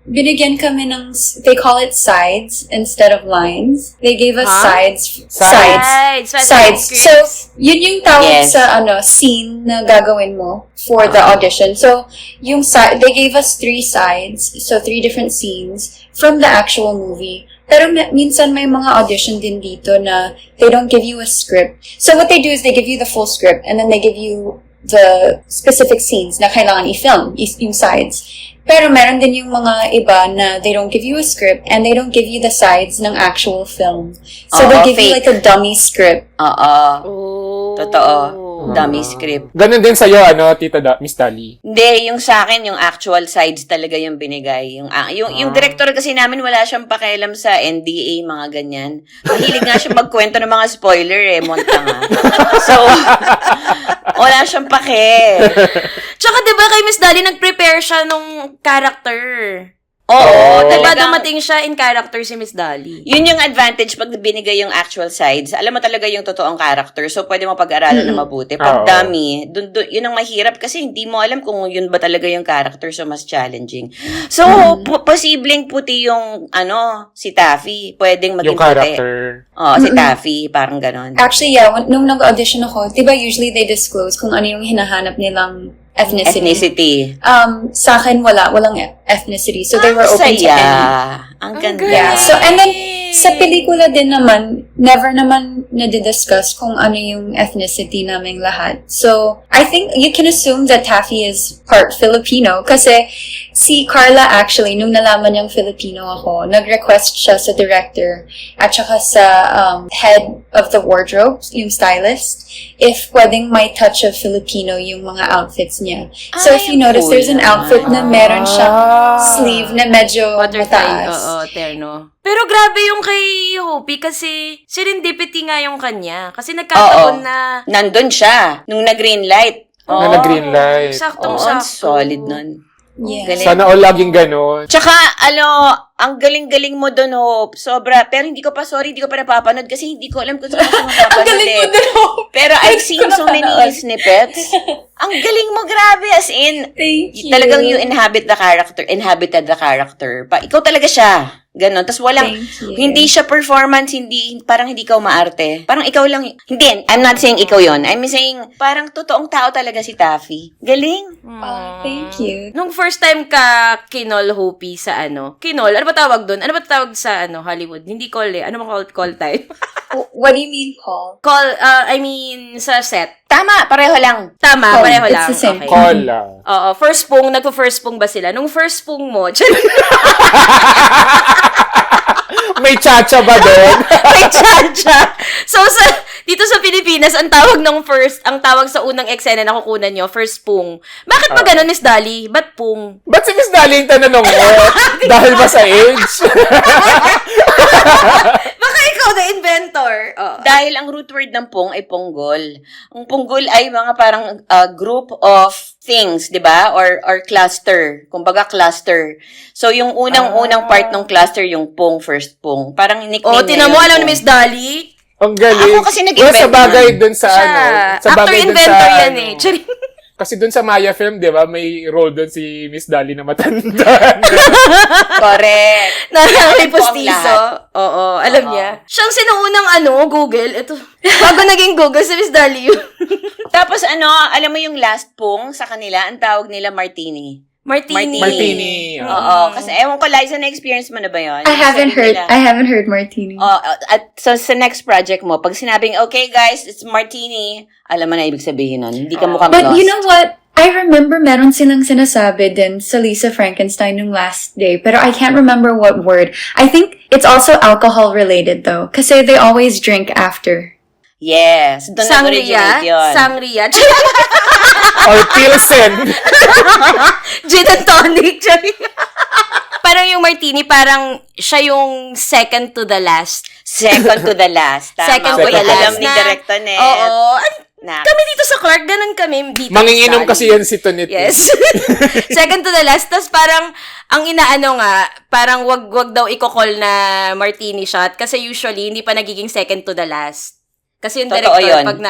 Speaker 4: binigyan kami ng, they call it sides instead of lines. They gave us
Speaker 2: Huh?
Speaker 4: sides.
Speaker 2: Sides.
Speaker 4: Sides. So, yun yung tawag
Speaker 3: Yes.
Speaker 4: sa scene na gagawin mo for the audition. So, yung they gave us 3 sides, so 3 different scenes from the actual movie. Pero minsan may mga audition din dito na they don't give you a script. So what they do is they give you the full script and then they give you the specific scenes na kailangan i-film, yung sides. Pero meron din yung mga iba na they don't give you a script and they don't give you the sides ng actual film. So
Speaker 3: Oo,
Speaker 4: they give you
Speaker 3: fake.
Speaker 4: like a dummy script.
Speaker 3: Oo.
Speaker 2: Oh.
Speaker 3: Totoo. Dummy script.
Speaker 1: Ganun din sa'yo, Tita Miss Dali.
Speaker 3: Hindi, yung sa akin, yung actual sides talaga yung binigay. Yung director kasi namin, wala siyang pakialam sa NDA, mga ganyan. Mahilig nga siya magkwento ng mga spoiler monta nga. So, wala siyang pake.
Speaker 2: Tsaka diba kay Miss Dali, nag-prepare siya nung character.
Speaker 3: Oo,
Speaker 2: Diba
Speaker 3: talagang,
Speaker 2: dumating siya in character si Miss Dali?
Speaker 3: yun yung advantage pag binigay yung actual sides. Alam mo talaga yung totoong character. So, pwede mo pag-aralan na mabuti.
Speaker 1: Oo.
Speaker 3: Pag dummy, yun ang mahirap kasi hindi mo alam kung yun ba talaga yung character. So, mas challenging. So, posibleng puti yung, si Taffy. Pwedeng maging
Speaker 1: Yung character.
Speaker 3: puti. Oo, si Taffy. Parang ganon.
Speaker 4: Actually, yeah, nung nag-audition ako, diba usually they disclose kung ano yung hinahanap nilang ethnicity. Sa akin, walang ethnicity. So they were open to
Speaker 3: Saya.
Speaker 4: any.
Speaker 3: Ang ganda.
Speaker 4: Yeah. So, and then, sa pelikula din naman, never naman nadidiscuss kung ano yung ethnicity naming lahat. So, I think you can assume that Taffy is part Filipino kasi si Carla actually, nung nalaman niyang Filipino ako, nag-request siya sa director at saka sa head of the wardrobe, yung stylist, if pwedeng may touch of Filipino yung mga outfits niya. So,
Speaker 3: Ay,
Speaker 4: if you notice, there's an
Speaker 3: cool
Speaker 4: outfit na meron siyang sleeve na medyo
Speaker 2: Butterfly.
Speaker 4: mataas.
Speaker 2: Oo, terno. Pero grabe yung kay Hopi kasi serendipity nga yung kanya. Kasi nagkataon
Speaker 3: Oo.
Speaker 2: na
Speaker 3: Nandun siya. Nung nag-green light.
Speaker 1: Na nag-green light.
Speaker 3: Oo,
Speaker 2: saktong-sakto.
Speaker 3: ang solid nun.
Speaker 4: Yeah.
Speaker 3: Galing.
Speaker 1: Sana all laging ganun.
Speaker 3: Tsaka, ang galing-galing mo doon, Hope. Sobra. Pero hindi ko pa napapanood kasi hindi ko alam kung saan ko mapapanood.
Speaker 4: Galing mo din, Hope.
Speaker 3: Pero I've seen so many
Speaker 4: napanood.
Speaker 3: snippets. Ang galing mo, grabe. As in,
Speaker 4: Thank you.
Speaker 3: talagang you inhabited the character. Ikaw talaga siya. Ganon. Tapos walang,
Speaker 4: Thank you.
Speaker 3: hindi siya performance, parang hindi ikaw maarte. Parang ikaw lang, hindi, I'm not saying ikaw yon. I'm saying, parang totoong tao talaga si Taffy. Galing.
Speaker 4: Oh, thank you.
Speaker 2: Nung first time ka kinol Hopi sa kinol, ano ba tawag doon? Ano ba tawag sa Hollywood? Hindi call Ano ba call time?
Speaker 4: What do you mean, Paul?
Speaker 2: Call, I mean, sa set.
Speaker 3: Tama, pareho lang.
Speaker 2: Tama,
Speaker 4: Call.
Speaker 2: pareho
Speaker 4: It's
Speaker 2: lang.
Speaker 4: the same.
Speaker 2: Okay.
Speaker 1: Call.
Speaker 2: Oo, nagpo-first pong ba sila? Nung first pong mo,
Speaker 1: May chacha ba doon?
Speaker 2: may chacha. So, dito sa Pilipinas, ang tawag sa unang eksena na kukunan nyo, first pong. Bakit ba ganun, Miss Dali? Ba't pong?
Speaker 1: Ba't si Miss Dali yung tanong mo? Dahil ba sa age?
Speaker 2: Baka ikaw na inventor. Oh.
Speaker 3: Dahil ang root word ng pong ay ponggol. Ang ponggol ay mga parang group of things, 'di ba? Or cluster. Kumbaga cluster. So yung unang part ng cluster yung pong, first pong. Parang nickname
Speaker 2: Tinan mo, alam ni Miss Dali.
Speaker 1: Ang galing.
Speaker 3: Ako kasi nag-invent
Speaker 1: Sa bagay
Speaker 3: naman.
Speaker 1: dun sa sa bagay dun
Speaker 2: Actor-inventor
Speaker 1: sa,
Speaker 2: yan eh. Charing.
Speaker 1: Kasi dun sa Maya film, di ba, may role dun si Miss Dali na matanda.
Speaker 3: Correct.
Speaker 2: Na may
Speaker 3: Alam ko ang
Speaker 2: postiso.
Speaker 3: lahat.
Speaker 2: Oo, alam
Speaker 3: Oo.
Speaker 2: niya. Siyang sinuunang Google. Ito. Bago naging Google, si Miss Dali yun.
Speaker 3: Tapos alam mo yung last pong sa kanila, ang tawag nila martini.
Speaker 2: Martini.
Speaker 1: Martini.
Speaker 3: Oo. Kasi ewan ko, Liza, na-experience mo na ba yun?
Speaker 4: I haven't
Speaker 3: Sabi
Speaker 4: heard.
Speaker 3: nila,
Speaker 4: I haven't heard martini.
Speaker 3: So, sa next project mo, pag sinabing, okay guys, it's martini, alam mo na ibig sabihin nun. Hindi ka mukhang
Speaker 4: But
Speaker 3: lost.
Speaker 4: you know what? I remember meron silang sinasabi din sa Lisa Frankenstein yung last day, pero I can't remember what word. I think it's also alcohol related though, kasi they always drink after.
Speaker 3: Yes. Doon nag-originate yun.
Speaker 2: Sangria.
Speaker 1: Or Pilsen.
Speaker 2: Gin and tonic. Parang yung martini, parang siya yung second to the last.
Speaker 3: Second to the last. Tama.
Speaker 2: Second
Speaker 1: to the last
Speaker 3: Alam ni
Speaker 2: na-
Speaker 3: Director Net.
Speaker 2: Oo.
Speaker 3: Na,
Speaker 2: Kami dito sa Clark, ganun kami. Dito
Speaker 1: Manginginom
Speaker 2: sa
Speaker 1: kasi yan si Tonet.
Speaker 2: Yes. Second to the last. Tapos parang, ang inaano nga, parang wag daw i-call na martini shot. Kasi usually, hindi pa nagiging second to the last. Kasi yung
Speaker 3: Totoo
Speaker 2: director,
Speaker 3: yun.
Speaker 2: pag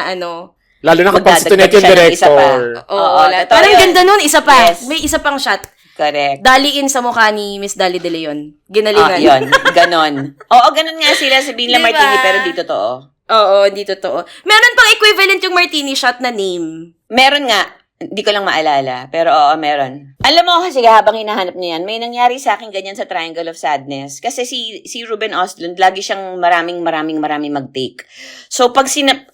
Speaker 1: Lalo na kapag si Tonet yung
Speaker 3: Magdadagdag siya ng isa pa.
Speaker 1: director.
Speaker 3: Oo, totoo
Speaker 2: parang
Speaker 3: yun.
Speaker 2: ganda nun, isa pa.
Speaker 3: Yes.
Speaker 2: May isa pang shot.
Speaker 3: Correct.
Speaker 2: Daliin sa mukha ni Miss Dali De Leon. Ginalingan.
Speaker 3: Yun. Ganon. Oo, ganon nga sila. Sabihin lang
Speaker 2: Diba?
Speaker 3: martini, pero di totoo.
Speaker 2: Oo, hindi totoo. Meron pang equivalent yung martini shot na name.
Speaker 3: Meron nga. Hindi ko lang maalala. Pero oo, meron. Alam mo kasi habang hinahanap niya yan, may nangyari sa akin ganyan sa Triangle of Sadness. Kasi si Ruben Östlund, lagi siyang maraming mag-take. So, pag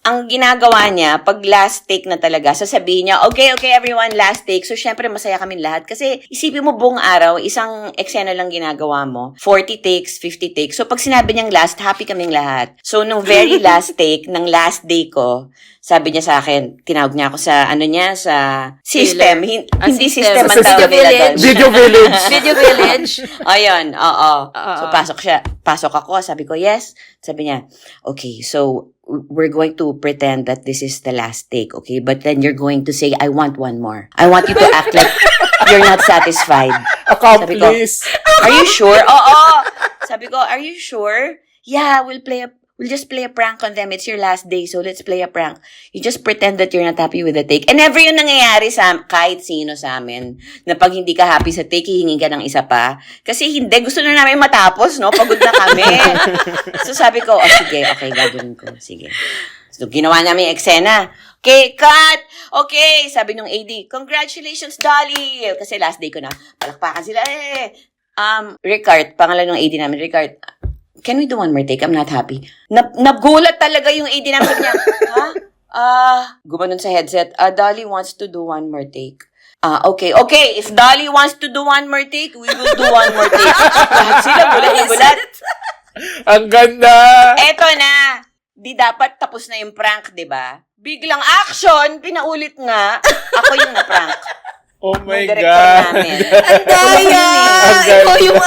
Speaker 3: ang ginagawa niya, pag last take na talaga, sasabihin niya, okay, everyone, last take. So, syempre, masaya kami lahat. Kasi, isipin mo buong araw, isang eksena lang ginagawa mo. 40 takes, 50 takes. So, pag sinabi niyang last, happy kaming lahat. So, nung very last take, ng last day ko, sabi niya sa akin, tinawag niya ako sa, sa system. Hindi system ang
Speaker 2: Sa
Speaker 3: tawag nila doon.
Speaker 1: Video Village.
Speaker 2: Video Village.
Speaker 3: Ayun, oo.
Speaker 2: Oo.
Speaker 3: So, pasok ako, sabi ko, yes. Sabi niya, okay, so, we're going to pretend that this is the last take, okay? But then you're going to say, I want one more. I want you to act like you're not satisfied.
Speaker 1: Accomplice.
Speaker 3: Are you sure? Oo. Sabi ko, are you sure? Yeah, we'll just play a prank on them. It's your last day, so let's play a prank. You just pretend that you're not happy with the take. And never yun nangyayari sa kahit sino sa amin. Na pag hindi ka happy sa take, hihingin ka ng isa pa. Kasi hindi, gusto na namin matapos, no? Pagod na kami. So sabi ko, sige, okay, gagawin ko. Sige. So ginawa namin yung eksena. Okay, cut! Okay, sabi nung AD, congratulations, Dolly! Kasi last day ko na. Palakpakan sila, Ricard, pangalan ng AD namin, Ricard, can we do one more take? I'm not happy. Nagulat talaga yung AD namin. Sabi niya, gumanon sa headset, Dolly wants to do one more take. Okay. If Dolly wants to do one more take, we will do one more take. Lahat sila gulat na gulat.
Speaker 1: Ang ganda.
Speaker 3: Eto na. Di dapat tapos na yung prank, di ba? Biglang action, pinaulit nga. Ako yung na-prank.
Speaker 1: Oh my
Speaker 3: Yung director
Speaker 1: God.
Speaker 3: namin.
Speaker 2: Ang daya!
Speaker 1: Ang galing.
Speaker 2: Ikaw yung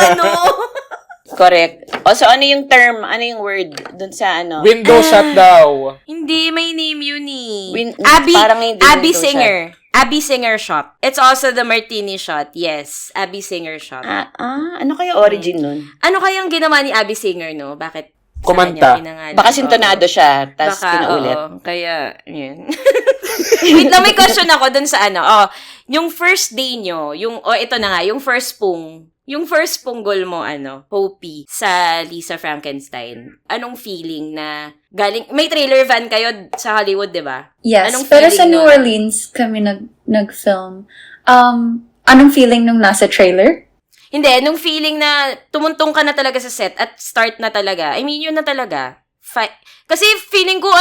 Speaker 3: Correct. O, so ano yung term? Ano yung word dun sa
Speaker 1: Window shut daw.
Speaker 2: Hindi, may name yun eh.
Speaker 3: parang hindi
Speaker 2: Abby
Speaker 3: window
Speaker 2: Singer. Abby Singer Shop. It's also the martini shot. Yes, Abby Singer Shop.
Speaker 3: Ano kaya origin nun?
Speaker 2: Ano kayang ginawa ni Abby Singer, no? Bakit? sa
Speaker 1: Kumanta.
Speaker 2: kanya pinangalan?
Speaker 3: Baka sintonado siya, tapos
Speaker 2: Baka,
Speaker 3: pinaulit.
Speaker 2: oo. Kaya, yun. Wait lang, may question ako dun sa yung first day nyo, ito na nga, yung first pong, Yung first punggol mo, Hopi, sa Lisa Frankenstein, anong feeling na galing, may trailer van kayo sa Hollywood, di ba?
Speaker 4: Yes,
Speaker 2: Anong
Speaker 4: pero
Speaker 2: feeling
Speaker 4: sa New
Speaker 2: nun?
Speaker 4: Orleans kami nag-film. Anong feeling nung nasa trailer?
Speaker 2: Hindi, nung feeling na tumuntong ka na talaga sa set at start na talaga. I mean, yun na talaga. Kasi feeling ko,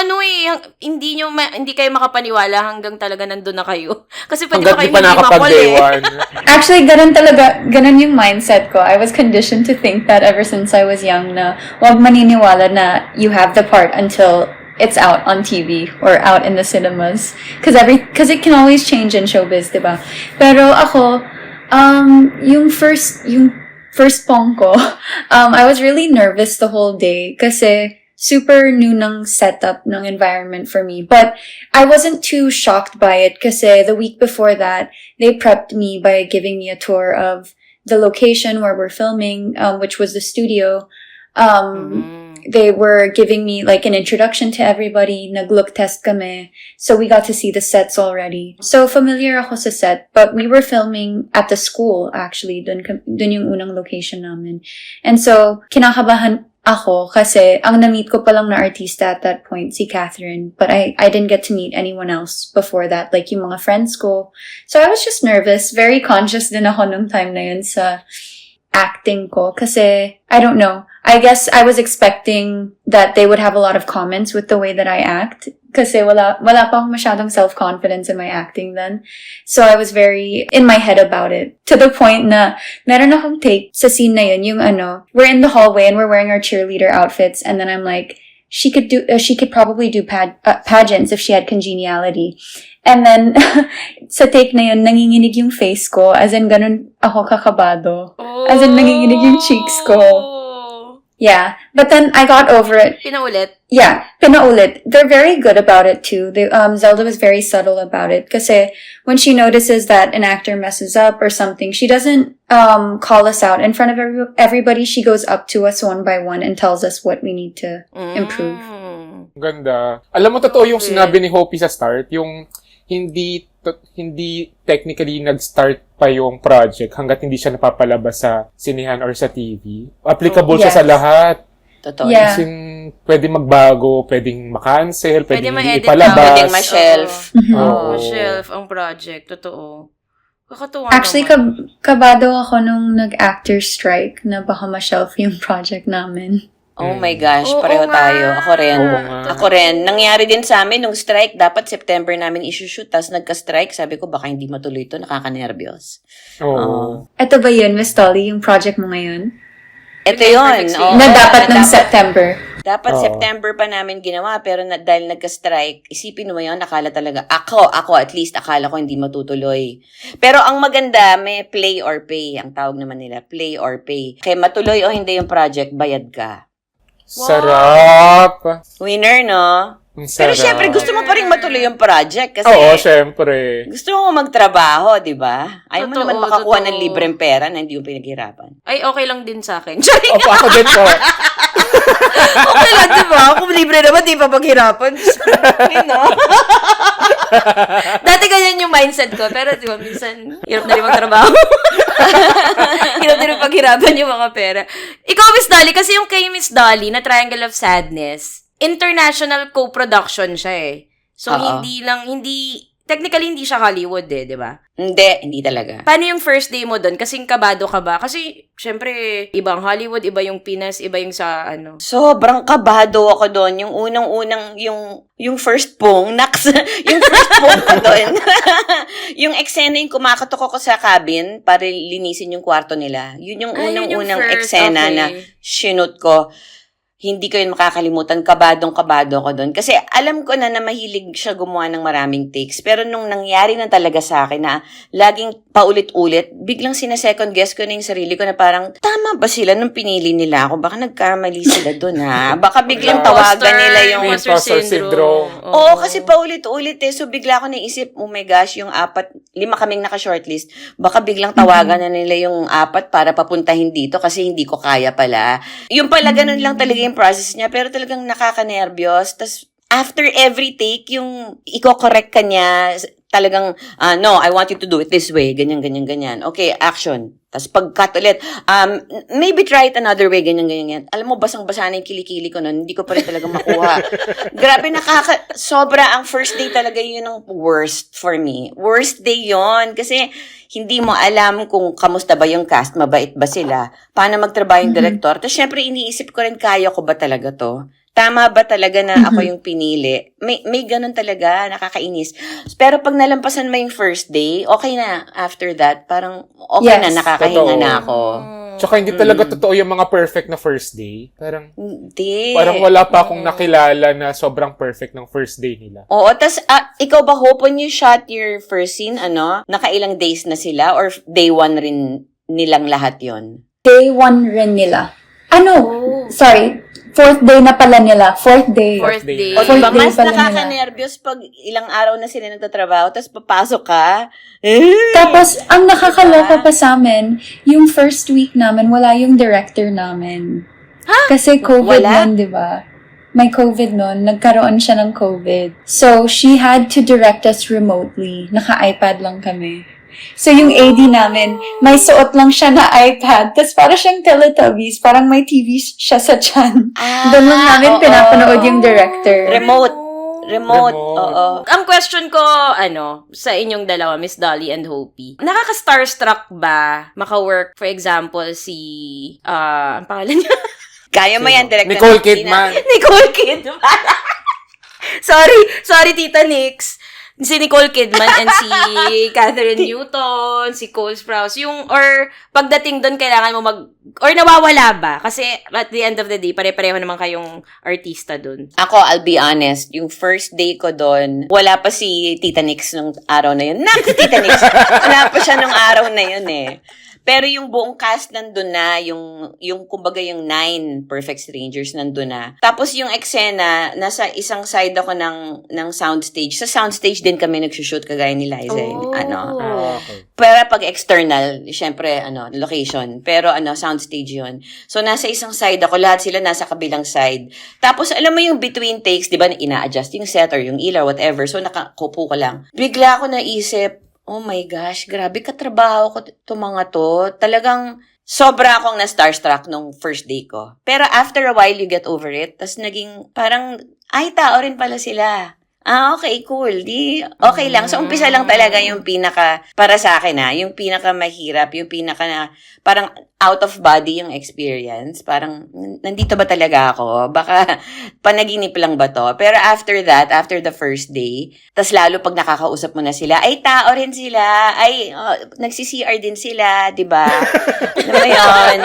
Speaker 2: hindi kayo makapaniwala hanggang talaga nandun na kayo. Kasi pwede
Speaker 1: Hanggat
Speaker 2: pa
Speaker 1: di
Speaker 2: kayo
Speaker 1: pa
Speaker 2: hindi
Speaker 1: nakapag-day
Speaker 2: makul
Speaker 1: one.
Speaker 4: Actually, ganun yung mindset ko. I was conditioned to think that ever since I was young na wag maniniwala na you have the part until it's out on TV or out in the cinemas. Because it can always change in showbiz, diba? Pero ako, yung first pong ko, I was really nervous the whole day kasi super new ng setup ng environment for me. But I wasn't too shocked by it kasi the week before that, they prepped me by giving me a tour of the location where we're filming, which was the studio. They were giving me like an introduction to everybody, nag-look test kami. So we got to see the sets already. So familiar ako sa set, but we were filming at the school actually, dun yung unang location namin. And so kinakabahan ako kasi ang na-meet ko pa lang na artista at that point, si Catherine. But I didn't get to meet anyone else before that, like yung mga friends ko. So I was just nervous, very conscious din ako nung time na yun sa acting ko kasi, I don't know, I guess I was expecting that they would have a lot of comments with the way that I act kasi wala pa akong masyadong self-confidence in my acting then. So I was very in my head about it. To the point na meron akong take sa scene na yun, yung we're in the hallway and we're wearing our cheerleader outfits and then I'm like, she could probably do pageants if she had congeniality. And then, sa take na yun, nanginginig yung face ko, as in ganun ako kakabado. As in nanginginig yung cheeks ko. Yeah. But then I got over it.
Speaker 2: Pinaulit?
Speaker 4: Yeah, pinaulit. They're very good about it too. Zelda was very subtle about it. Kasi when she notices that an actor messes up or something, she doesn't call us out in front of everybody. She goes up to us one by one and tells us what we need to improve.
Speaker 1: Ganda. Alam mo, totoo yung sinabi ni Hopi sa start, yung hindi technically nag-start pa yung project hanggat hindi siya napapalabas sa sinihan or sa TV. Applicable siya
Speaker 4: Yes.
Speaker 1: sa lahat.
Speaker 3: Totoo.
Speaker 4: Yeah.
Speaker 1: As in, pwede magbago, pwedeng makancel,
Speaker 2: Pwede
Speaker 1: pwedeng hindi
Speaker 2: ma-edit
Speaker 1: ipalabas.
Speaker 3: Pwedeng ma-shelf.
Speaker 1: Oo.
Speaker 2: Shelf ang project. Totoo. Kakatuwa
Speaker 4: Actually,
Speaker 2: naman.
Speaker 4: kabado ako nung nag-actor strike na baka ma-shelf yung project namin.
Speaker 3: Oh my gosh,
Speaker 2: Oo
Speaker 3: pareho
Speaker 2: nga.
Speaker 3: tayo. Ako rin.
Speaker 1: Oo nga.
Speaker 3: Ako rin. Nangyari din sa amin nung strike. Dapat September namin isushoot. Tapos nagka-strike. Sabi ko, baka hindi matuloy ito. Nakaka-nervyos.
Speaker 1: Oo.
Speaker 4: Ito ba yun, Miss Dolly, yung project mo ngayon?
Speaker 3: Ito yun.
Speaker 2: Perfect
Speaker 3: Oo,
Speaker 4: na dapat ng
Speaker 3: dapat-
Speaker 4: September.
Speaker 3: Dapat
Speaker 1: Oo.
Speaker 3: September pa namin ginawa. Pero dahil nagka-strike, isipin mo yun, akala talaga, ako at least, akala ko hindi matutuloy. Pero ang maganda, may play or pay. Ang tawag naman nila, play or pay. Kaya matuloy o hindi yung project, bayad ka.
Speaker 1: Sarap.
Speaker 3: Winner, no?
Speaker 1: Ang
Speaker 3: Pero
Speaker 1: sarap.
Speaker 3: syempre, gusto mo pa rin matuloy yung project kasi
Speaker 1: Oo, syempre.
Speaker 3: gusto mo magtrabaho, di ba? Ayaw mo
Speaker 2: Totoo,
Speaker 3: naman makakuha ng
Speaker 2: totoo.
Speaker 3: libreng pera na hindi mo pinaghirapan.
Speaker 2: Ay, okay lang din sa akin. Charing.
Speaker 1: Opo, ako din po.
Speaker 2: Okay lang, di ba? Kung libre naman, di pa paghirapan. Dati ganyan yung mindset ko. Pero di ba, minsan, hirap na rin magtrabaho. Hirap na rin paghirapan yung mga pera. Ikaw, Miss Dolly, kasi yung kay Miss Dolly na Triangle of Sadness, international co-production siya eh. So,
Speaker 3: Oo.
Speaker 2: technically hindi siya Hollywood eh, di ba?
Speaker 3: Hindi talaga.
Speaker 2: Paano yung first day mo doon? Kasing kabado ka ba? Kasi, syempre, ibang Hollywood, iba yung Pinas, iba yung sa
Speaker 3: Sobrang kabado ako doon. Yung unang-unang, yung first pong, yung first pong ko doon. Yung eksena yung kumakatok ako sa cabin para linisin yung kwarto nila. Yun yung
Speaker 2: yun yung
Speaker 3: unang-unang
Speaker 2: first,
Speaker 3: eksena
Speaker 2: okay.
Speaker 3: na sinut ko. Hindi ko yun makakalimutan. Kabadong-kabado ko doon. Kasi alam ko na mahilig siya gumawa ng maraming takes. Pero nung nangyari na talaga sa akin na laging paulit-ulit, biglang sinasecond guess ko na yung sarili ko na parang, tama ba sila nung pinili nila ako? Baka nagkamali sila doon ha? Baka biglang tawagan nila yung...
Speaker 1: Imposter syndrome.
Speaker 3: Oo, kasi paulit-ulit eh. So, bigla ako naisip, oh my gosh, yung 5 kaming naka-shortlist. Baka biglang tawagan na nila yung 4 para papuntahin dito kasi hindi ko kaya pala. Yung pala, ganun lang talaga yung process niya. Pero talagang nakaka-nervyos. Tapos, after every take, yung i-correct ka niya, talagang, no, I want you to do it this way, ganyan, ganyan, ganyan. Okay, action. Tapos pag-cut ulit, maybe try it another way, ganyan, ganyan, ganyan. Alam mo, basang-basa na yung kilikili ko nun, hindi ko pa rin talaga makuha. Grabe, sobra, ang first day talaga yun ang worst for me. Worst day yon kasi hindi mo alam kung kamusta ba yung cast, mabait ba sila, paano magtrabaho yung director. Tapos syempre, iniisip ko rin, kaya ko ba talaga to? Tama ba talaga na ako yung pinili? May ganun talaga, nakakainis. Pero pag nalampasan mo yung first day, okay na. After that, parang okay na,
Speaker 4: Yes,
Speaker 3: nakakahinga
Speaker 1: totoo.
Speaker 3: na ako.
Speaker 1: Tsaka hindi talaga totoo yung mga perfect na first day.
Speaker 3: Hindi.
Speaker 1: Parang wala pa akong nakilala na sobrang perfect ng first day nila.
Speaker 3: Oo, tas ikaw ba, Hope, when you shot your first scene, nakailang days na sila or day one rin nilang lahat yon?
Speaker 4: Day 1 rin nila. Sorry. 4th day na pala nila. 4th day.
Speaker 2: Fourth day.
Speaker 3: O
Speaker 4: Fourth
Speaker 3: diba,
Speaker 4: day
Speaker 3: mas
Speaker 4: pala
Speaker 3: nakaka-nervyos pag ilang araw na sila nagtatrabaho, tapos papasok ka.
Speaker 4: Tapos, ang nakakaloka pa sa amin, yung first week namin, wala yung director namin. Kasi COVID
Speaker 3: Wala?
Speaker 4: nun, di ba? May COVID nun. Nagkaroon siya ng COVID. So, she had to direct us remotely. Naka-iPad lang kami. So, yung AD namin, may suot lang siya na iPad. Tapos, parang siyang Teletubbies. Parang may TV siya sa tiyan. Doon lang namin
Speaker 3: oo.
Speaker 4: pinapanood yung director.
Speaker 3: Remote,
Speaker 1: Remote.
Speaker 3: oo.
Speaker 2: Ang question ko, sa inyong dalawa, Miss Dolly and Hopi, nakaka-starstruck ba maka-work, for example, si, ang pangalan niya?
Speaker 3: Kaya mo yan, direct
Speaker 1: Nicole Kidman.
Speaker 2: Nicole Kidman. Sorry, Tita Nix. Si Nicole Kidman and si Catherine Newton, si Cole Sprouse, or pagdating doon kailangan mo or nawawala ba? Kasi at the end of the day, pare-pareho naman kayong artista doon.
Speaker 3: Ako, I'll be honest, yung first day ko doon, wala pa si Tita Nix nung araw na yun. Si Tita Nix, wala pa siya nung araw na yun eh. Pero yung buong cast nandun na, yung kumbaga yung 9 Perfect Strangers nandun na. Tapos yung eksena, nasa isang side ako ng soundstage. Sa soundstage din kami nagsushoot kagaya ni Liza.
Speaker 1: Okay.
Speaker 3: Pero pag external, syempre, location. Pero soundstage yun. So, nasa isang side ako, lahat sila nasa kabilang side. Tapos, alam mo yung between takes, di ba, ina-adjust yung set or yung ilaw, whatever. So, nakakupo ko lang. Bigla ako naisip, oh my gosh, grabe katrabaho ko to mga to. Talagang sobra akong na-starstruck nung first day ko. Pero after a while, you get over it. Tapos naging parang, ay, tao rin pala sila. Okay, cool. Okay lang. So, umpisa lang talaga yung para sa akin yung pinaka mahirap, yung pinaka parang out of body yung experience. Parang, nandito ba talaga ako? Baka, panaginip lang ba to? Pero after that, after the first day, tas lalo pag nakakausap mo na sila, ay, tao rin sila, ay, nagsi-CR din sila, di ba? Ano ba yun?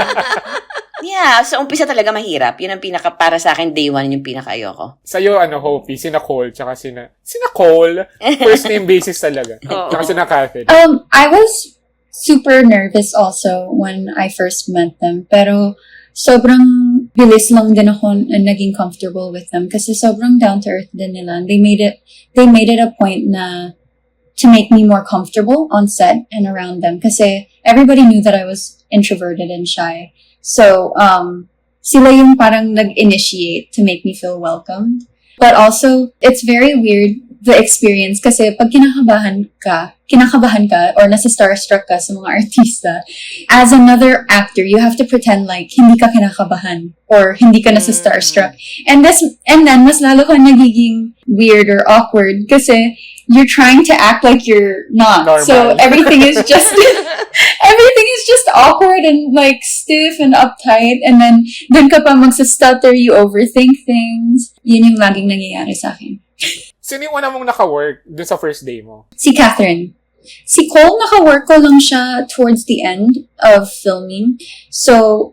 Speaker 3: Yeah, so umpisa talaga mahirap. Yun ang para sa akin, day 1, yung pinaka-ayoko.
Speaker 1: Sa'yo, Hopi, sina Cole, tsaka sina Cole, first name basis talaga. Tsaka sina Catherine.
Speaker 4: I was super nervous also when I first met them. Pero sobrang bilis lang din ako naging comfortable with them kasi sobrang down to earth din nila. They made it a point na to make me more comfortable on set and around them kasi everybody knew that I was introverted and shy. So sila yung parang nag-initiate to make me feel welcomed. But also, it's very weird, the experience, kasi pag kinakabahan ka, or nasa starstruck ka sa mga artista, as another actor, you have to pretend like hindi ka kinakabahan or hindi ka nasa starstruck. And then, mas lalo ka nagiging weird or awkward kasi you're trying to act like you're not.
Speaker 1: Normal.
Speaker 4: So, everything is just awkward and like stiff and uptight. And then, dun ka pa magsa-stutter, you overthink things. Yun yung laging nangyayari sa akin.
Speaker 1: Sino yung una mong naka-work dun sa first day mo?
Speaker 4: Si Catherine. Si Cole, naka-work ko lang siya towards the end of filming. So,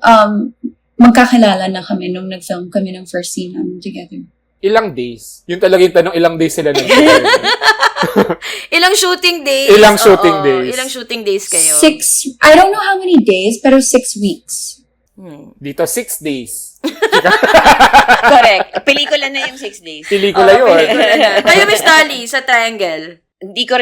Speaker 4: magkakilala na kami nung nag-film kami ng first scene namin together.
Speaker 1: Ilang days? Yun talaga yung tanong, ilang days sila nag-work?
Speaker 2: Ilang shooting days?
Speaker 1: Ilang shooting days?
Speaker 2: Ilang shooting days kayo?
Speaker 4: 6, I don't know how many days, pero 6 weeks.
Speaker 1: Dito, 6 days.
Speaker 3: Correct. Pelikula na yung 6 days.
Speaker 1: Pelikula yun.
Speaker 2: Kayo, Miss Dolly, sa Triangle?
Speaker 3: Hindi ko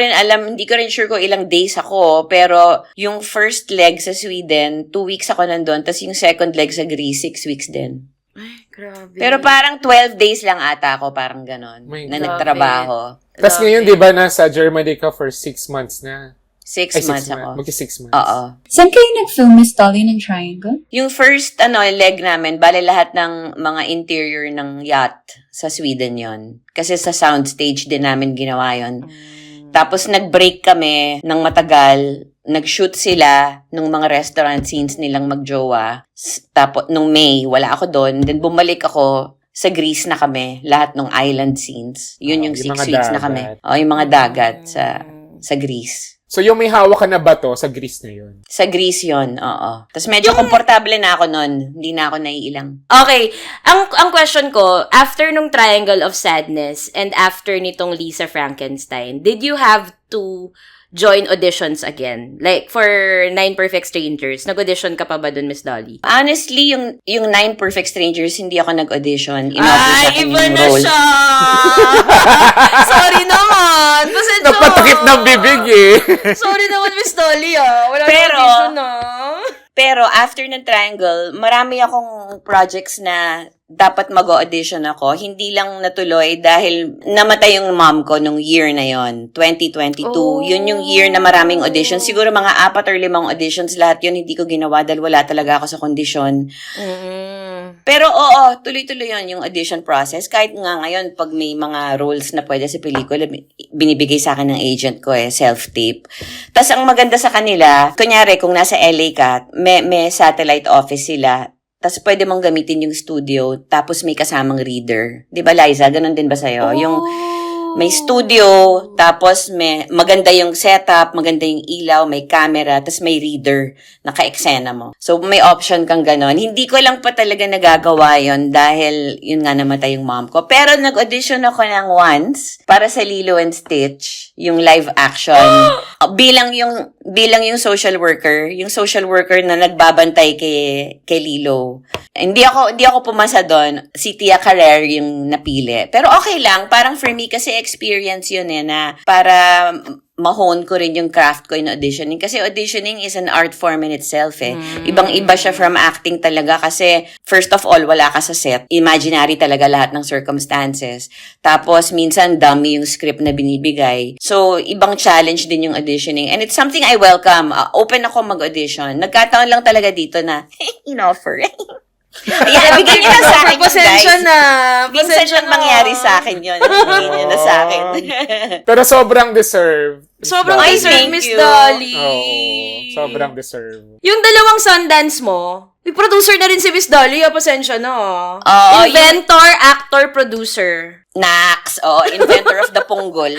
Speaker 3: rin sure kung ilang days ako, pero yung first leg sa Sweden, 2 weeks ako nandun, tapos yung second leg sa Greece, 6 weeks din.
Speaker 2: Ay, grabe.
Speaker 3: Pero parang 12 days lang ata ako, parang ganon,
Speaker 1: My
Speaker 3: na
Speaker 1: God.
Speaker 3: nagtrabaho.
Speaker 1: Tapos ngayon, di ba, nasa Germany ka for 6 months na.
Speaker 3: 6 months ako.
Speaker 1: Magki 6 months.
Speaker 3: Oo.
Speaker 4: Saan kayo nag-film, Miss Dolly, ng Triangle?
Speaker 3: Yung first leg namin, bale lahat ng mga interior ng yacht sa Sweden yon. Kasi sa soundstage din namin ginawa yon. Tapos nag-break kami ng matagal. Nag-shoot sila nung mga restaurant scenes nilang magjowa. Tapos nung May, wala ako doon. Then bumalik ako sa Greece na kami. Lahat ng island scenes. Yun yung 6
Speaker 1: mga
Speaker 3: weeks na
Speaker 1: dagat.
Speaker 3: kami. Yung mga dagat sa Greece.
Speaker 1: So, yung may hawak ka na bato sa Greece na yun.
Speaker 3: Sa Greece yun, oo. Tapos medyo komportable na ako nun. Hindi na ako naiilang.
Speaker 2: Okay. Ang question ko, after nung Triangle of Sadness and after nitong Lisa Frankenstein, did you have to join auditions again? Like, for 9 Perfect Strangers, nag-audition ka pa ba dun, Miss Dolly?
Speaker 3: Honestly, yung 9 Perfect Strangers, hindi ako nag-audition. In-offer sa akin
Speaker 2: iba
Speaker 3: yung
Speaker 2: na
Speaker 3: role.
Speaker 2: siya! Sorry naman! Pasensya!
Speaker 1: Napatakip ng bibig eh.
Speaker 2: Sorry naman, Miss Dolly, Wala
Speaker 3: Pero-
Speaker 2: na audition,
Speaker 3: Pero after ng Triangle, marami akong projects na dapat mag-audition ako. Hindi lang natuloy dahil namatay yung mom ko nung year na yon, 2022.
Speaker 2: Oh.
Speaker 3: Yun yung year na maraming auditions. Siguro mga 4 or 5 auditions. Lahat yun hindi ko ginawa dahil wala talaga ako sa kondisyon. Pero oo, tuloy-tuloy yun yung audition process. Kahit nga ngayon, pag may mga roles na pwede sa pelikula, binibigay sa akin ng agent ko self-tape. Tapos ang maganda sa kanila, kunyari kung nasa LA ka, may satellite office sila, tapos pwede mong gamitin yung studio, tapos may kasamang reader. Di ba, Liza? Ganon din ba sa'yo? Yung may studio, tapos maganda yung setup, maganda yung ilaw, may camera, tapos may reader, naka-eksena mo. So, may option kang ganon. Hindi ko lang pa talaga nagagawa yon dahil yun nga namatay yung mom ko. Pero nag-audition ako ng once para sa Lilo and Stitch, yung live action. bilang yung social worker na nagbabantay kay Lilo. Hindi ako pumasa doon. Si Tia Carrere yung napili. Pero okay lang, parang for me kasi experience yun na para ma-hone ko rin yung craft ko in auditioning. Kasi auditioning is an art form in itself Ibang-iba siya from acting talaga kasi first of all, wala ka sa set. Imaginary talaga lahat ng circumstances. Tapos minsan dummy yung script na binibigay. So, ibang challenge din yung auditioning. And it's something I welcome. Open ako mag-audition. Nagkataon lang talaga dito na in-offer. Ayan, nabigyan niyo na sa akin yun, guys.
Speaker 2: Pasensya na.
Speaker 3: Minsan
Speaker 2: Pasensya
Speaker 3: lang mangyari sa akin yun. Hindi niyo na sa akin.
Speaker 1: Pero sobrang deserve.
Speaker 2: Sobrang
Speaker 3: Ay,
Speaker 2: deserve,
Speaker 3: thank
Speaker 2: Miss
Speaker 3: you.
Speaker 2: Dolly.
Speaker 1: Oo, sobrang deserve.
Speaker 2: Yung dalawang Sundance mo, may producer na rin si Miss Dolly, pasensya na.
Speaker 3: Oo,
Speaker 2: Inventor, actor, producer.
Speaker 3: Nax, inventor of the punggol.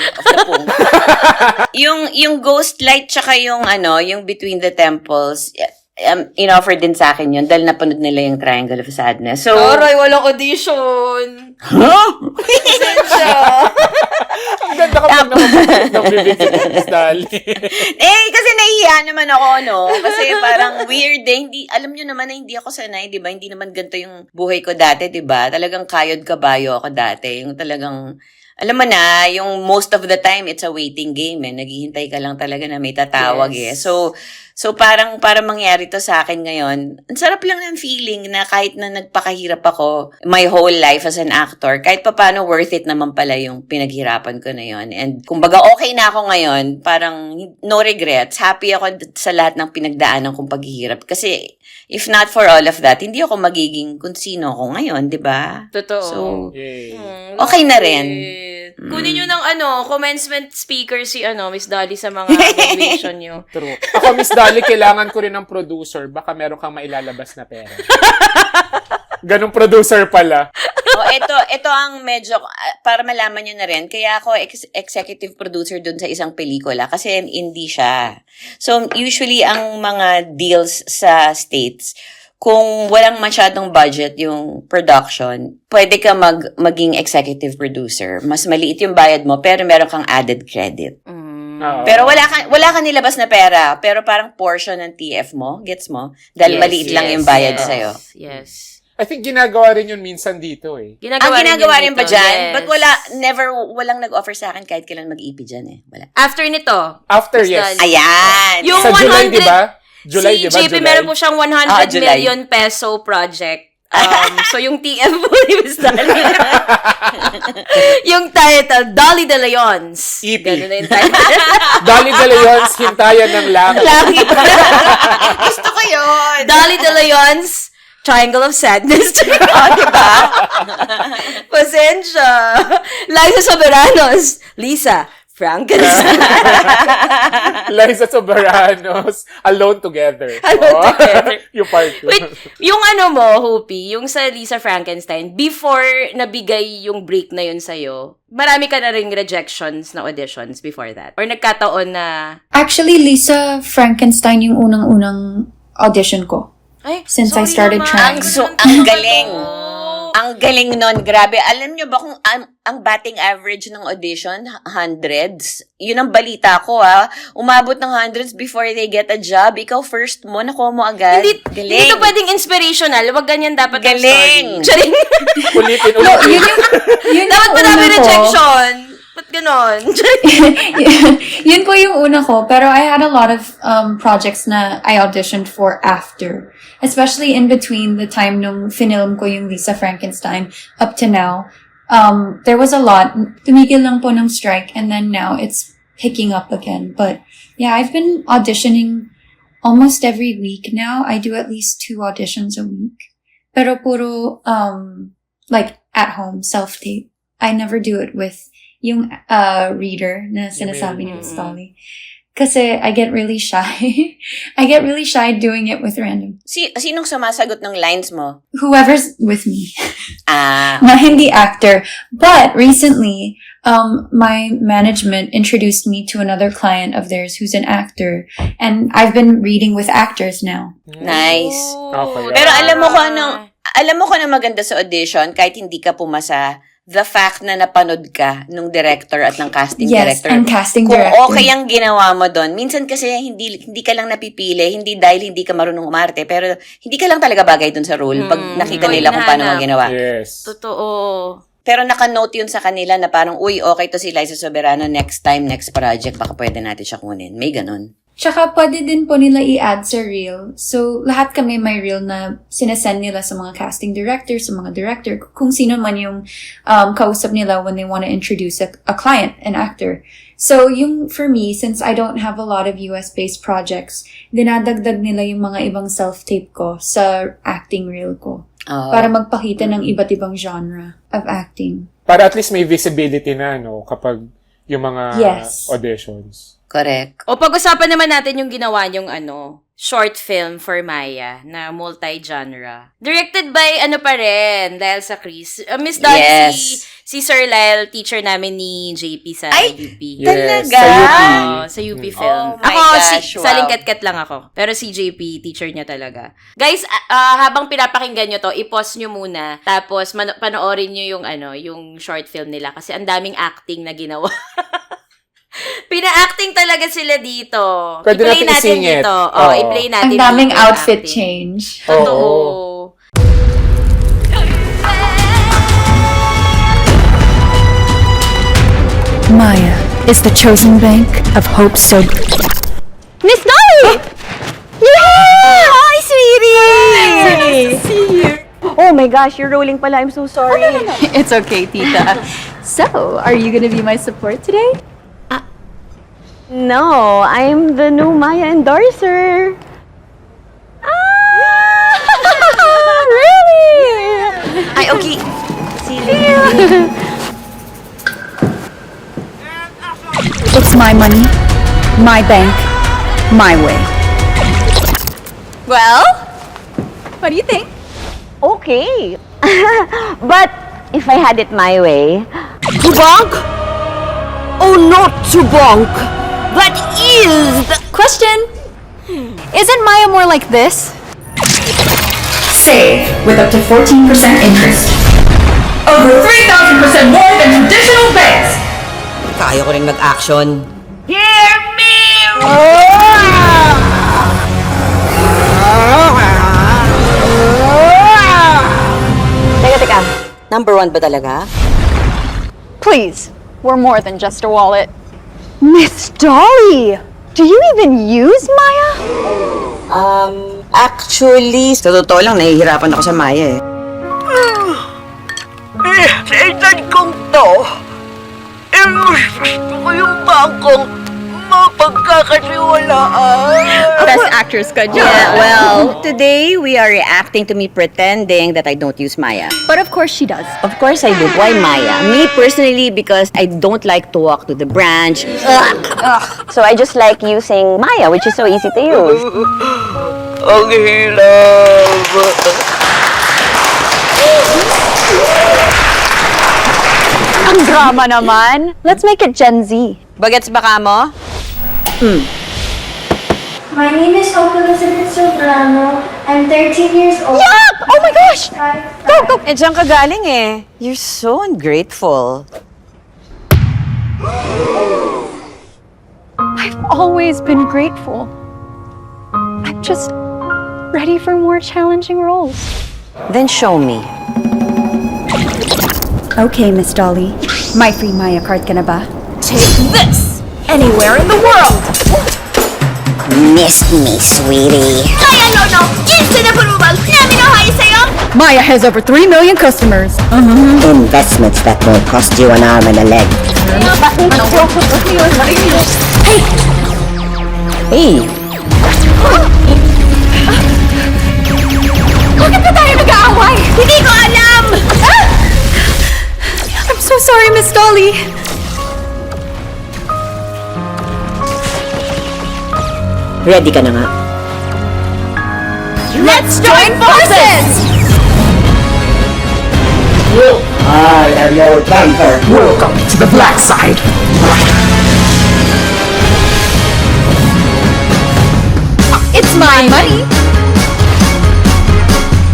Speaker 3: Yung Ghost Light tsaka yung Between the Temples, in-offer din sa akin yun dahil napanood nila yung Triangle of Sadness. So,
Speaker 2: Aray, walang audition. Pasensya.
Speaker 1: Ang ganda ka pag nakapagod ng bibig si Miss Dolly.
Speaker 3: kasi nahihiya naman ako, Kasi parang weird Hindi, alam nyo naman na hindi ako sanay, di ba? Hindi naman ganito yung buhay ko dati, di ba? Talagang kayod kabayo ako dati. Yung talagang, alam mo na, yung most of the time, it's a waiting game, Naghihintay ka lang talaga na may tatawag, So, parang para mangyari to sa akin ngayon, ang sarap lang ng feeling na kahit na nagpakahirap ako my whole life as an actor, kahit pa paano worth it naman pala yung pinaghirapan ko na yon. And kumbaga okay na ako ngayon, parang no regrets, happy ako sa lahat ng pinagdaanan kong paghihirap. Kasi if not for all of that, hindi ako magiging kung sino ako ngayon, di ba?
Speaker 2: Totoo.
Speaker 3: So,
Speaker 1: Yay.
Speaker 3: okay na rin.
Speaker 2: Kunin nyo ng commencement speaker si Miss Dolly sa mga graduation nyo.
Speaker 1: True. Ako, Miss Dolly, kailangan ko rin ng producer. Baka meron kang mailalabas na pera. Ganong producer pala.
Speaker 3: Ito ang medyo, para malaman nyo na rin, kaya ako executive producer dun sa isang pelikula kasi hindi siya. So, usually, ang mga deals sa States, kung walang masyadong budget yung production, pwede ka maging executive producer. Mas maliit yung bayad mo, pero meron kang added credit.
Speaker 1: Oo.
Speaker 3: Pero wala ka nilabas na pera, pero parang portion ng TF mo, gets mo? Dahil maliit lang yung bayad sa'yo.
Speaker 2: Yes.
Speaker 1: I think ginagawa rin yun minsan dito
Speaker 3: Ang ginagawa rin ba
Speaker 2: dito,
Speaker 3: dyan?
Speaker 2: yes.
Speaker 3: But walang nag-offer sa akin kahit kailan mag-EP dyan Wala.
Speaker 2: After nito,
Speaker 1: After,
Speaker 2: Miss
Speaker 1: yes.
Speaker 2: Dolly.
Speaker 3: Ayan!
Speaker 2: Yung
Speaker 1: Sa July,
Speaker 2: 100
Speaker 1: di ba? July,
Speaker 2: si
Speaker 1: di ba?
Speaker 2: JP
Speaker 1: July.
Speaker 2: meron po siyang 100
Speaker 3: July.
Speaker 2: million peso project So, yung TF po ni Miss Dolly. Yung title, Dolly De Leons.
Speaker 1: EP.
Speaker 2: Ganun na yung title.
Speaker 1: Dolly De Leon's Hintayan ng Langit.
Speaker 2: Langit.
Speaker 3: Gusto ko yun.
Speaker 2: Dolly De Leons, Triangle of Sadness.
Speaker 3: Diba?
Speaker 2: Pasensya. Liza Soberanos, Lisa Frankenstein.
Speaker 1: Liza Soberanos, Alone Together.
Speaker 2: Alone Together.
Speaker 1: Yung part 2.
Speaker 2: Wait, yung ano mo, Hoopy, yung sa Lisa Frankenstein, before nabigay yung break na yun sa'yo, marami ka na ring rejections na auditions before that? Or nagkataon na,
Speaker 4: Actually, Lisa Frankenstein yung unang-unang audition ko.
Speaker 2: ay,
Speaker 4: Since I
Speaker 2: sorry
Speaker 4: started
Speaker 2: naman.
Speaker 4: trying.
Speaker 3: Ang galing.
Speaker 2: Oh.
Speaker 3: Ang galing nun, grabe. Alam nyo ba kung ang batting average ng audition, hundreds? Yun ang balita ko, Umabot ng hundreds before they get a job. Ikaw first mo, nakuha mo agad.
Speaker 2: Hindi
Speaker 3: Galing.
Speaker 2: ito pwedeng inspirational. Wag ganyan dapat ang
Speaker 3: Galing.
Speaker 2: story. Charing.
Speaker 1: Ulitin.
Speaker 4: Yun
Speaker 2: Dapat
Speaker 4: yung
Speaker 2: marami
Speaker 4: una ko.
Speaker 2: rejection. Ba't ganon?
Speaker 4: Yun po yung una ko. Pero I had a lot of projects na I auditioned for after. Especially in between the time nung finilm ko yung Lisa Frankenstein up to now. There was a lot. Tumigil lang po ng strike and then now it's picking up again. But yeah, I've been auditioning almost every week now. I do at least 2 auditions a week. Pero puro, like at home, self-tape. I never do it with yung reader na sinasabi ni Miss Dolly. Kasi I get really shy. I get really shy doing it with random.
Speaker 3: Sinong sumasagot ng lines mo?
Speaker 4: Whoever's with me.
Speaker 3: Ah,
Speaker 4: Na hindi actor. But recently, my management introduced me to another client of theirs who's an actor. And I've been reading with actors now.
Speaker 3: nice.
Speaker 1: Okay.
Speaker 3: Pero alam mo kung ano maganda sa audition, kahit hindi ka pumasa, the fact na napanood ka nung director at ng casting
Speaker 4: Yes,
Speaker 3: director.
Speaker 4: and casting
Speaker 3: Kung
Speaker 4: director.
Speaker 3: okay ang ginawa mo doon, minsan kasi hindi ka lang napipili, hindi dahil hindi ka marunong umarte, pero hindi ka lang talaga bagay doon sa role pag nakita
Speaker 2: Ikaw
Speaker 3: nila kung paano mo
Speaker 2: hinahanap.
Speaker 3: ginawa.
Speaker 1: Yes.
Speaker 2: Totoo.
Speaker 3: Pero naka-note yun sa kanila na parang, uy, okay to si Liza Soberano, next time, next project, baka pwede natin siya kunin. May ganun.
Speaker 4: Tsaka pwede din po nila i-add sa reel. So, lahat kami may reel na sinesend nila sa mga casting director, sa mga director, kung sino man yung kausap nila when they want to introduce a client, an actor. So, yung for me, since I don't have a lot of US-based projects, dinadagdag nila yung mga ibang self-tape ko sa acting reel ko.
Speaker 3: Oo.
Speaker 4: Para magpakita ng iba't ibang genre of acting.
Speaker 1: Para at least may visibility na, no? Kapag yung mga
Speaker 4: Yes.
Speaker 1: auditions.
Speaker 3: Correct.
Speaker 2: O pag-usapan naman natin yung ginawa niyong short film for Maya na multi-genre. Directed by pa rin, Lyle Sacris. Miss Dolly,
Speaker 3: Yes.
Speaker 2: si Sir Lyle, teacher namin ni JP sa
Speaker 3: Ay!
Speaker 2: UP.
Speaker 1: Yes.
Speaker 3: Talaga?
Speaker 1: Sa UP.
Speaker 2: Sa UP Film.
Speaker 3: Oh my
Speaker 2: Ako,
Speaker 3: gosh,
Speaker 2: sa
Speaker 3: wow.
Speaker 2: lingkat-kat lang ako. Pero si JP, teacher niya talaga. Guys, habang pinapakinggan nyo to, i-pause nyo muna. Tapos, panoorin nyo yung short film nila. Kasi ang daming acting na ginawa. Pina-acting talaga sila dito.
Speaker 1: Pwede
Speaker 2: I-play
Speaker 1: natin
Speaker 2: natin
Speaker 1: isingit.
Speaker 2: dito.
Speaker 1: Oo.
Speaker 2: I-play natin
Speaker 4: Ang daming
Speaker 2: dito yung
Speaker 4: outfit
Speaker 2: acting.
Speaker 4: change.
Speaker 2: Totoo.
Speaker 1: Oo.
Speaker 5: Maya is the chosen bank of hope so.
Speaker 6: Miss Dolly! Yeah! Hi, sweetie! Nice to see you. Oh my gosh, you're rolling pala. I'm so sorry.
Speaker 5: It's okay, Tita. So, are you gonna be my support today?
Speaker 6: No, I'm the new Maya endorser. Ah! Really?
Speaker 3: Ay, okay.
Speaker 5: It's my money, my bank, my way.
Speaker 6: Well,
Speaker 5: What do you think?
Speaker 6: okay. But if I had it my way... Tubonk? Oh, not Tubonk. That is the...
Speaker 5: Question. Isn't Maya more like this?
Speaker 7: Save with up to 14% interest. Over 3,000% more than traditional banks.
Speaker 3: Kaya ko rin mag-action.
Speaker 6: Teka.
Speaker 3: Number 1 ba talaga?
Speaker 8: Please, we're more than just a wallet.
Speaker 6: Miss Dolly! Do you even use Maya?
Speaker 3: Actually, sa totoo lang, nahihirapan ako sa Maya eh.
Speaker 9: sa edad kong to, gusto ko yung bangkong mapagkakatiwalaan.
Speaker 6: Best actress ka dyan.
Speaker 3: Yeah, well, today we are reacting to me pretending that I don't use Maya.
Speaker 8: But of course she does.
Speaker 3: Of course I do. Why Maya? Me personally, because I don't like to walk to the branch. So I just like using Maya, which is so easy to use.
Speaker 9: Ang hirap.
Speaker 8: Ang drama naman. Let's make it Gen Z.
Speaker 3: Bagets baka mo?
Speaker 10: My name is Hope Elizabeth Sobrano. I'm 13 years old.
Speaker 8: Yuck! Oh my gosh!
Speaker 3: Go, go! Eh, diyan ka galing eh. You're so ungrateful.
Speaker 8: I've always been grateful. I'm just ready for more challenging roles.
Speaker 3: Then show me.
Speaker 5: Okay, Miss Dolly. My free Maya card ka na ba?
Speaker 6: Take this! Anywhere in the world!
Speaker 3: Missed me, sweetie.
Speaker 6: No! Instant approval! Namin ang high sa'yo!
Speaker 5: Maya has over 3 million customers.
Speaker 11: Investments that will cost you an arm and a leg.
Speaker 3: Hey!
Speaker 8: Bakit ba tayo mag-aaway? Hindi ko alam!
Speaker 5: I'm so sorry, Miss Dolly.
Speaker 11: Ready ka na nga?
Speaker 8: Let's join forces!
Speaker 11: I am your banker.
Speaker 9: Welcome to the black side.
Speaker 8: It's my money.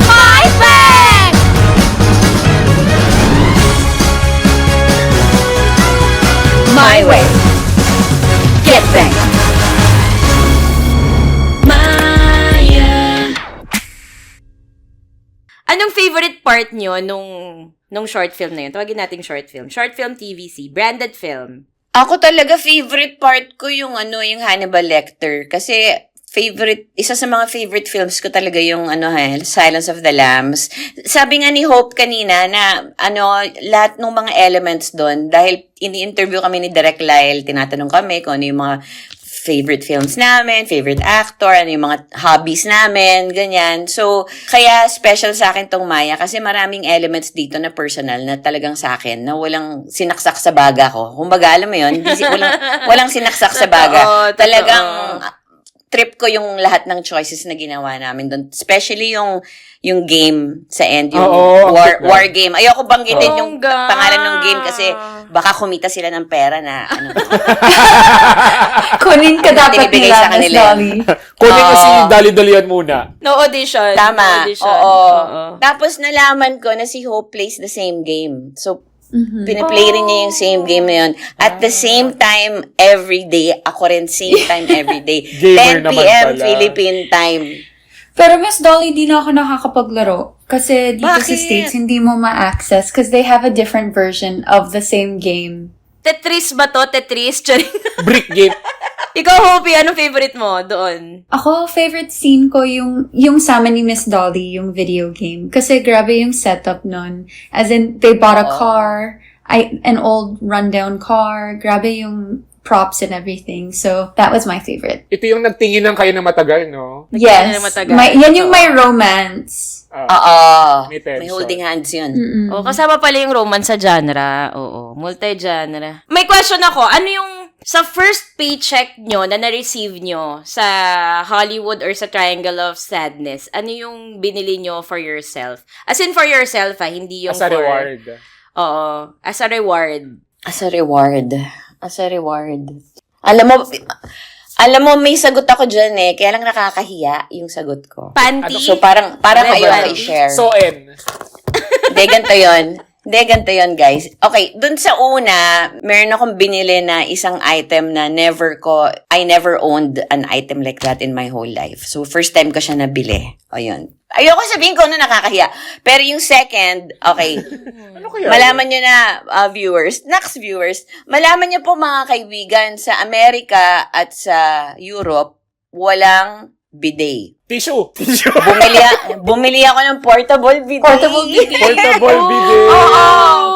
Speaker 8: My bank! My way. Get bank.
Speaker 2: Anong favorite part nyo nung short film na yun? Tawagin nating short film. Short film TVC. Branded film.
Speaker 3: Ako talaga favorite part ko yung yung Hannibal Lecter. Kasi isa sa mga favorite films ko talaga yung Silence of the Lambs. Sabi nga ni Hope kanina na lahat ng mga elements doon, dahil ini-interview kami ni Direk Lyle, tinatanong kami kung ano yung mga favorite films namin, favorite actor, ano yung mga hobbies namin, ganyan. So, kaya special sa akin tong Maya kasi maraming elements dito na personal na talagang sa akin na walang sinaksak sa baga ko. Kumbaga, alam mo yun, walang sinaksak sa baga.
Speaker 2: Totoo.
Speaker 3: Talagang trip ko yung lahat ng choices na ginawa namin doon. Especially yung game sa end, yung war game. Ayoko banggitin yung pangalan ng game kasi baka kumita sila ng pera na
Speaker 4: Kunin ka dapat
Speaker 3: Binibigay
Speaker 4: nila,
Speaker 3: sa
Speaker 4: Miss
Speaker 3: kanila.
Speaker 4: Dolly.
Speaker 1: Kunin kasi dali-dalian muna.
Speaker 2: No audition.
Speaker 3: Tama.
Speaker 2: No audition.
Speaker 3: Oo. Tapos nalaman ko na si Hope plays the same game. So, piniplay rin niya yung same game na yun. At the same time, every day. Ako rin, same time every day.
Speaker 1: Gamer
Speaker 3: 10
Speaker 1: naman
Speaker 3: p.m.
Speaker 1: pala.
Speaker 3: Philippine time.
Speaker 4: Pero Miss Dolly, di na ako nakakapaglaro. Kasi dito sa
Speaker 3: Bakit?
Speaker 4: States, hindi mo ma-access because they have a different version of the same game.
Speaker 2: Tetris ba to? Tetris? Charing.
Speaker 1: Brick game.
Speaker 2: Ikaw, Hopi, anong favorite mo doon?
Speaker 4: Ako, favorite scene ko yung sama ni Miss Dolly, yung video game. Kasi grabe yung setup nun. As in, they bought a car, an old rundown car. Grabe yung props and everything. So, that was my favorite.
Speaker 1: Ito yung nagtingin ng kayo na matagal, no?
Speaker 4: Yes.
Speaker 2: na matagal.
Speaker 4: Yan yung my romance.
Speaker 3: Oo.
Speaker 1: May tension.
Speaker 3: May holding hands yun.
Speaker 2: Oh, kasama pala yung romance sa genre. Oo, multi-genre. May question ako. Ano yung sa first paycheck nyo na na-receive nyo sa Hollywood or sa Triangle of Sadness, ano yung binili nyo for yourself? As in for yourself, hindi yung
Speaker 1: As a
Speaker 2: for...
Speaker 1: reward.
Speaker 2: Oo, as a reward.
Speaker 3: As a reward. As a reward. Alam mo, may sagot ako dyan eh. Kaya lang nakakahiya yung sagot ko.
Speaker 2: Panty?
Speaker 3: So, parang ayoko i-share.
Speaker 1: So,
Speaker 3: Hindi, ganito yun, guys. Okay, dun sa una, meron akong binili na isang item na I never owned an item like that in my whole life. So, first time ko siya nabili. O, yun. Ayoko sabihin ko na nakakahiya. Pero yung second, okay. Malaman nyo na, viewers, malaman nyo po mga kaibigan, sa Amerika at sa Europe, walang bidet.
Speaker 1: Tissue!
Speaker 3: Bumili ako ng portable bidet.
Speaker 4: Portable bidet.
Speaker 1: Portable bidet!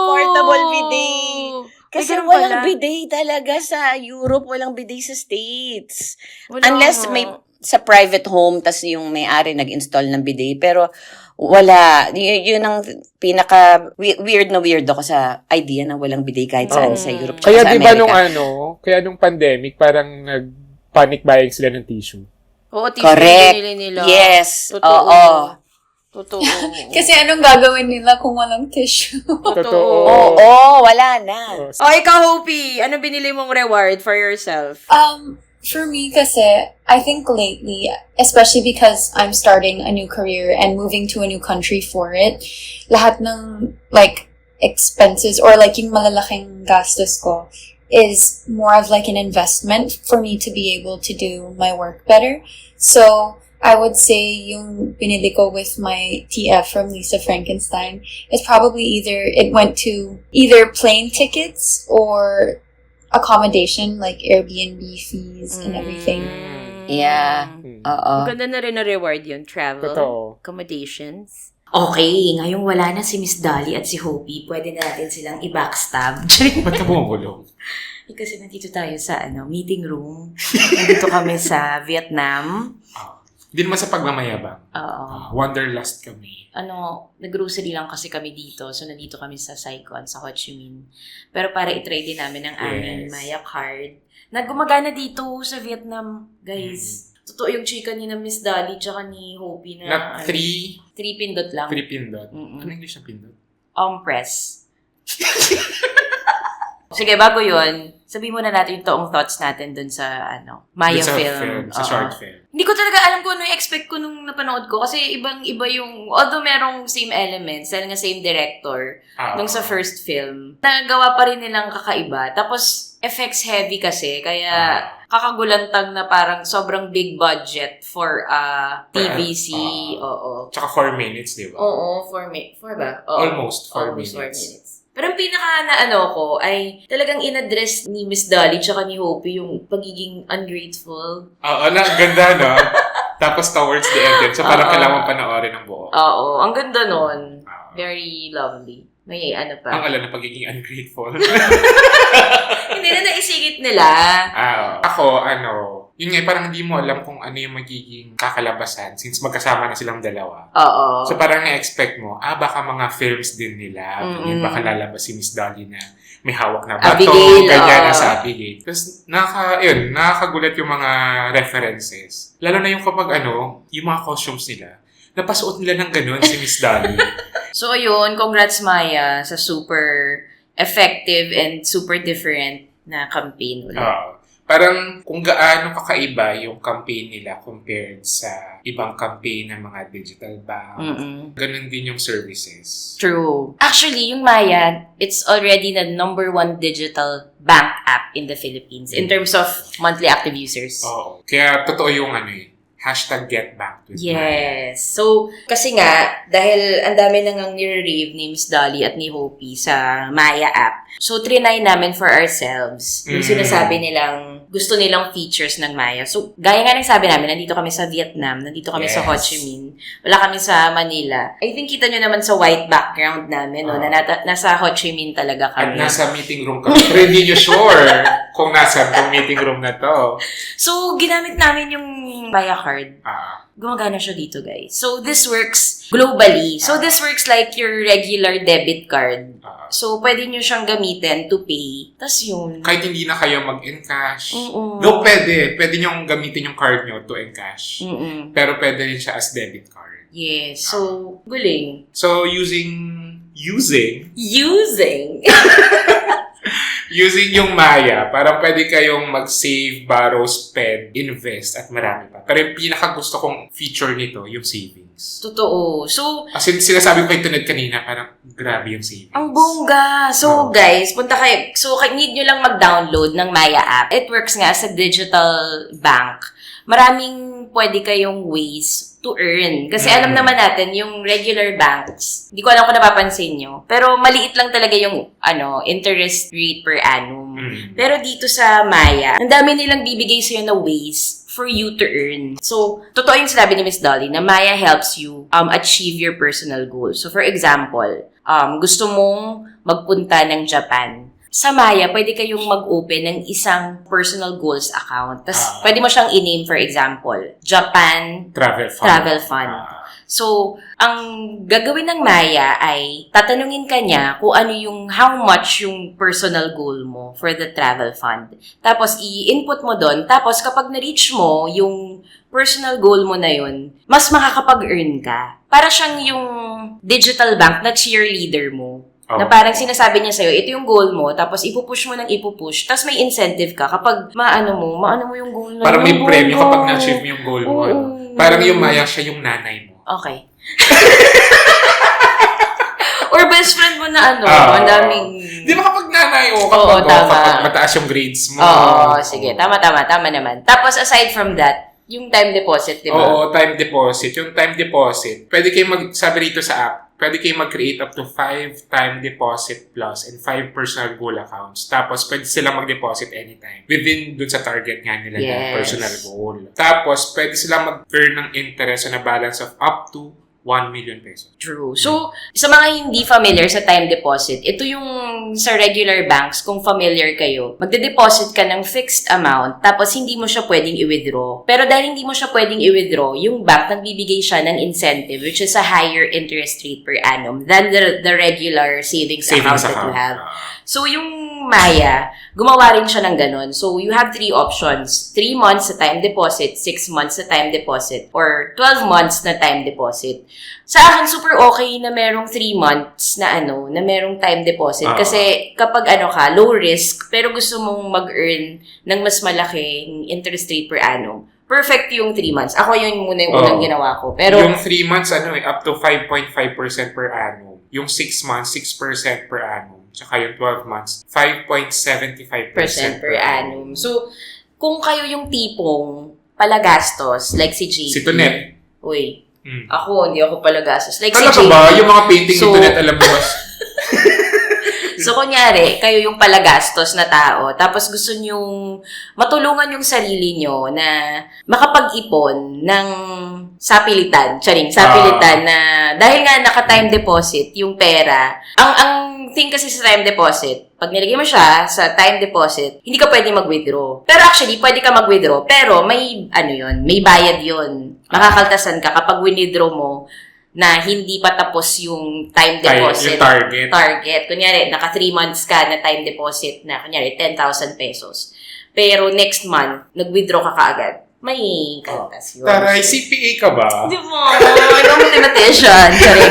Speaker 3: Portable bidet. Kasi
Speaker 2: ganun
Speaker 3: walang
Speaker 2: pala.
Speaker 3: bidet talaga sa Europe, walang bidet sa States.
Speaker 2: Wala
Speaker 3: Unless
Speaker 2: nga.
Speaker 3: may sa private home, tas yung may-ari nag-install ng bidet. Pero wala. Yun ang pinaka weird na weird ako sa idea na walang bidet kahit saan sa Europe tsaka
Speaker 1: Kaya
Speaker 3: sa
Speaker 1: di ba
Speaker 3: Amerika.
Speaker 1: nung pandemic, parang nag-panic buying sila ng tissue.
Speaker 2: Oo, tissue
Speaker 3: Correct.
Speaker 2: binili nila.
Speaker 3: Yes.
Speaker 2: Totoo.
Speaker 3: Oo.
Speaker 2: Totoo.
Speaker 4: Kasi anong gagawin nila kung walang tissue?
Speaker 1: Totoo.
Speaker 3: Oo, wala na.
Speaker 2: Oh, ikaw, Hopi, ano binili mong reward for yourself?
Speaker 4: For me kasi, I think lately, especially because I'm starting a new career and moving to a new country for it, lahat ng, like, expenses or like yung malalaking gastos ko is more of like an investment for me to be able to do my work better. So, I would say yung binili ko with my TF from Lisa Frankenstein is probably it went to either plane tickets or accommodation, like Airbnb fees and everything.
Speaker 3: Yeah. Oo.
Speaker 2: Maganda na rin na reward yun. Travel,
Speaker 1: Totoo.
Speaker 2: accommodations.
Speaker 12: Okay, ngayong wala na si Miss Dolly at si Hopi, pwede na natin silang i-backstab.
Speaker 1: Ba't ka bumulong?
Speaker 12: Kasi nandito tayo sa meeting room. Nandito kami sa Vietnam.
Speaker 1: Hindi naman sa pagmamayabang.
Speaker 12: Oo.
Speaker 1: Wanderlust kami.
Speaker 12: Nag-grocery lang kasi kami dito. So, nandito kami sa Saigon, sa Ho Chi Minh. Pero para i-try din namin ang aming Maya card. Nagumagana dito sa Vietnam, guys. Totoo yung chika ni na Miss Dolly tsaka ni Hopi na...
Speaker 1: Three
Speaker 12: pindot lang.
Speaker 1: pindot. Ano English na pindot?
Speaker 12: Press. Sige, bago yun, sabihin muna natin yung toong thoughts natin dun sa, Maya
Speaker 1: Sa
Speaker 12: film.
Speaker 1: sa short film.
Speaker 12: Hindi ko talaga alam kung ano yung expect ko nung napanood ko. Kasi ibang-iba yung, although merong same elements, dahil nga same director, nung sa first film, nagawa pa rin nilang kakaiba. Tapos, effects heavy kasi, kaya kakagulantang na parang sobrang big budget for TVC. Oo.
Speaker 1: Tsaka 4 minutes, di ba?
Speaker 12: Oo, 4 ba? Oo.
Speaker 1: Almost 4
Speaker 12: Almost 4
Speaker 1: minutes.
Speaker 12: minutes. Pero ang pinaka na ko ay talagang in-address ni Miss Dolly tsaka ni Hopi yung pagiging ungrateful.
Speaker 1: Oo, ganda, no? Tapos towards the end din. So parang kailangan panoorin ng buo.
Speaker 12: Oo, ang ganda nun. Very lovely. May pa.
Speaker 1: Ang alam na pagiging ungrateful.
Speaker 12: Hindi na naisingit nila.
Speaker 1: Ako, yun nga, parang hindi mo alam kung ano yung magiging kakalabasan since magkasama na silang dalawa.
Speaker 12: Oo.
Speaker 1: So parang na-expect mo, baka mga films din nila. Baka lalabas si Miss Dolly na may hawak na bato,
Speaker 12: Abigail,
Speaker 1: ganyan na sa Abigail. Tapos, nakakagulat yung mga references. Lalo na yung kapag yung mga costumes nila, napasuot nila ng ganun si Miss Dolly.
Speaker 12: So, yun, congrats Maya sa super effective and super different na campaign ulit.
Speaker 1: Parang kung gaano kakaiba yung campaign nila compared sa ibang campaign ng mga digital bank. Ganun din yung services.
Speaker 12: True. Actually, yung Maya, it's already the #1 digital bank app in the Philippines in terms of monthly active users.
Speaker 1: Oo. Kaya totoo yung #GetBack with Maya.
Speaker 12: Yes. So, kasi nga, dahil ang dami nang nire-rave ni Miss Dolly at ni Hopi sa Maya app, so trinay namin for ourselves yung sinasabi nilang gusto nilang features ng Maya. So, gaya nga ng sabi namin, nandito kami sa Vietnam, nandito kami sa Ho Chi Minh, wala kami sa Manila. I think kita nyo naman sa white background namin, no, na nasa Ho Chi Minh talaga
Speaker 1: At
Speaker 12: kami.
Speaker 1: nasa meeting room kami. Pero hindi nyo sure kung nasa itong meeting room na to.
Speaker 12: So, ginamit namin yung Maya card.
Speaker 1: Gumagana
Speaker 12: siya dito, guys. So, this works globally. So, this works like your regular debit card. So, pwede nyo siyang gamitin to pay. Tas yun.
Speaker 1: Kahit hindi na kayo mag-encash.
Speaker 12: Oo.
Speaker 1: No, pwede. Pwede nyo gamitin yung card nyo to encash.
Speaker 12: Mm-mm.
Speaker 1: Pero pwede rin siya as debit card.
Speaker 12: Yes. So, guling.
Speaker 1: So, using yung Maya, parang pwede kayong mag-save, borrow, spend, invest, at marami pa. Pero yung pinaka-gusto kong feature nito, yung savings.
Speaker 12: Totoo. So,
Speaker 1: as in, sinasabi ko kay Tuned kanina, parang grabe yung savings.
Speaker 12: ang bongga. So, guys, punta kayo. So, need nyo lang mag-download ng Maya app. It works nga sa digital bank. Maraming pwede kayong ways to earn. Kasi alam naman natin, yung regular banks, hindi ko alam kung napapansin nyo, pero maliit lang talaga yung interest rate per annum. Pero dito sa Maya, ang dami nilang bibigay sa'yo na ways for you to earn. So, totoo yung sinabi ni Miss Dolly na Maya helps you achieve your personal goals. So, for example, gusto mong magpunta ng Japan. Sa Maya, pwede kayong mag-open ng isang personal goals account. Tapos, pwede mo siyang i-name, for example, Japan Travel Fund. So, ang gagawin ng Maya ay tatanungin ka niya kung ano yung, how much yung personal goal mo for the travel fund. Tapos, i-input mo doon. Tapos, kapag na-reach mo yung personal goal mo na yun, mas makakapag-earn ka. Para siyang yung digital bank na cheerleader mo. Na parang sinasabi niya sa'yo, ito yung goal mo, tapos ipupush mo ng ipupush, tapos may incentive ka kapag maano mo yung goal na
Speaker 1: Parang may
Speaker 12: yung
Speaker 1: premyo
Speaker 12: goal mo.
Speaker 1: kapag na-achieve mo yung goal mo. Parang yung Maya siya yung nanay mo.
Speaker 12: Okay. Or best friend mo na ang daming...
Speaker 1: Di ba kapag nanay o
Speaker 12: tama.
Speaker 1: kapag mataas yung grades mo?
Speaker 12: Sige. Tama naman. Tapos aside from that, yung time deposit, di ba?
Speaker 1: Oo, time deposit. Yung time deposit, pwede kayo sabi rito sa app, pwede kayo mag-create up to 5 time deposit plus and 5 personal goal accounts. Tapos, pwede silang mag-deposit anytime within dun sa target nga nila na personal goal. Tapos, pwede silang mag-earn ng interest on a balance of up to 1 million pesos.
Speaker 12: True. So, sa mga hindi familiar sa time deposit, ito yung sa regular banks, kung familiar kayo, magde-deposit ka ng fixed amount, tapos hindi mo siya pwedeng i-withdraw. Pero dahil hindi mo siya pwedeng i-withdraw, yung bank nagbibigay siya ng incentive, which is a higher interest rate per annum than the regular savings account that you have. So, yung Maya, gumawa rin siya ng ganun. So, you have 3 options. 3 months na time deposit, 6 months na time deposit, or 12 months na time deposit. Sa akin, super okay na merong 3 months na na merong time deposit. Kasi kapag low risk, pero gusto mong mag-earn ng mas malaking interest rate per annum, perfect yung 3 months. Ako yun muna yung unang ginawa ko. Pero
Speaker 1: yung 3 months, up to 5.5% per annum. Yung 6 months, 6% per annum. Tsaka yung 12 months, 5.75%
Speaker 12: per annum. So, kung kayo yung tipong palagastos, like si JP.
Speaker 1: Si Tonet.
Speaker 12: Uy, hindi ako palagastos. Like
Speaker 1: Talaga
Speaker 12: si JP.
Speaker 1: ba? Yung mga painting ni Tonet, alam mo ba?
Speaker 12: So, kunyari, kayo yung palagastos na tao, tapos gusto nyong matulungan yung sarili nyo na makapag-ipon ng sapilitan. Sapilitan na, dahil nga naka-time deposit yung pera, ang thing kasi sa time deposit, pag nilagay mo siya sa time deposit, hindi ka pwede mag-withdraw. Pero actually, pwede ka mag-withdraw, pero may, may bayad yun. Makakaltasan ka kapag withdraw mo, na hindi pa tapos yung time deposit.
Speaker 1: Yung target.
Speaker 12: Kunyari, naka 3 months ka na time deposit na, kunyari, 10,000 pesos. Pero next month, nag-withdraw ka kaagad. May kaltas yun.
Speaker 1: Taray, CPA ka ba?
Speaker 12: Di mo, mathematician.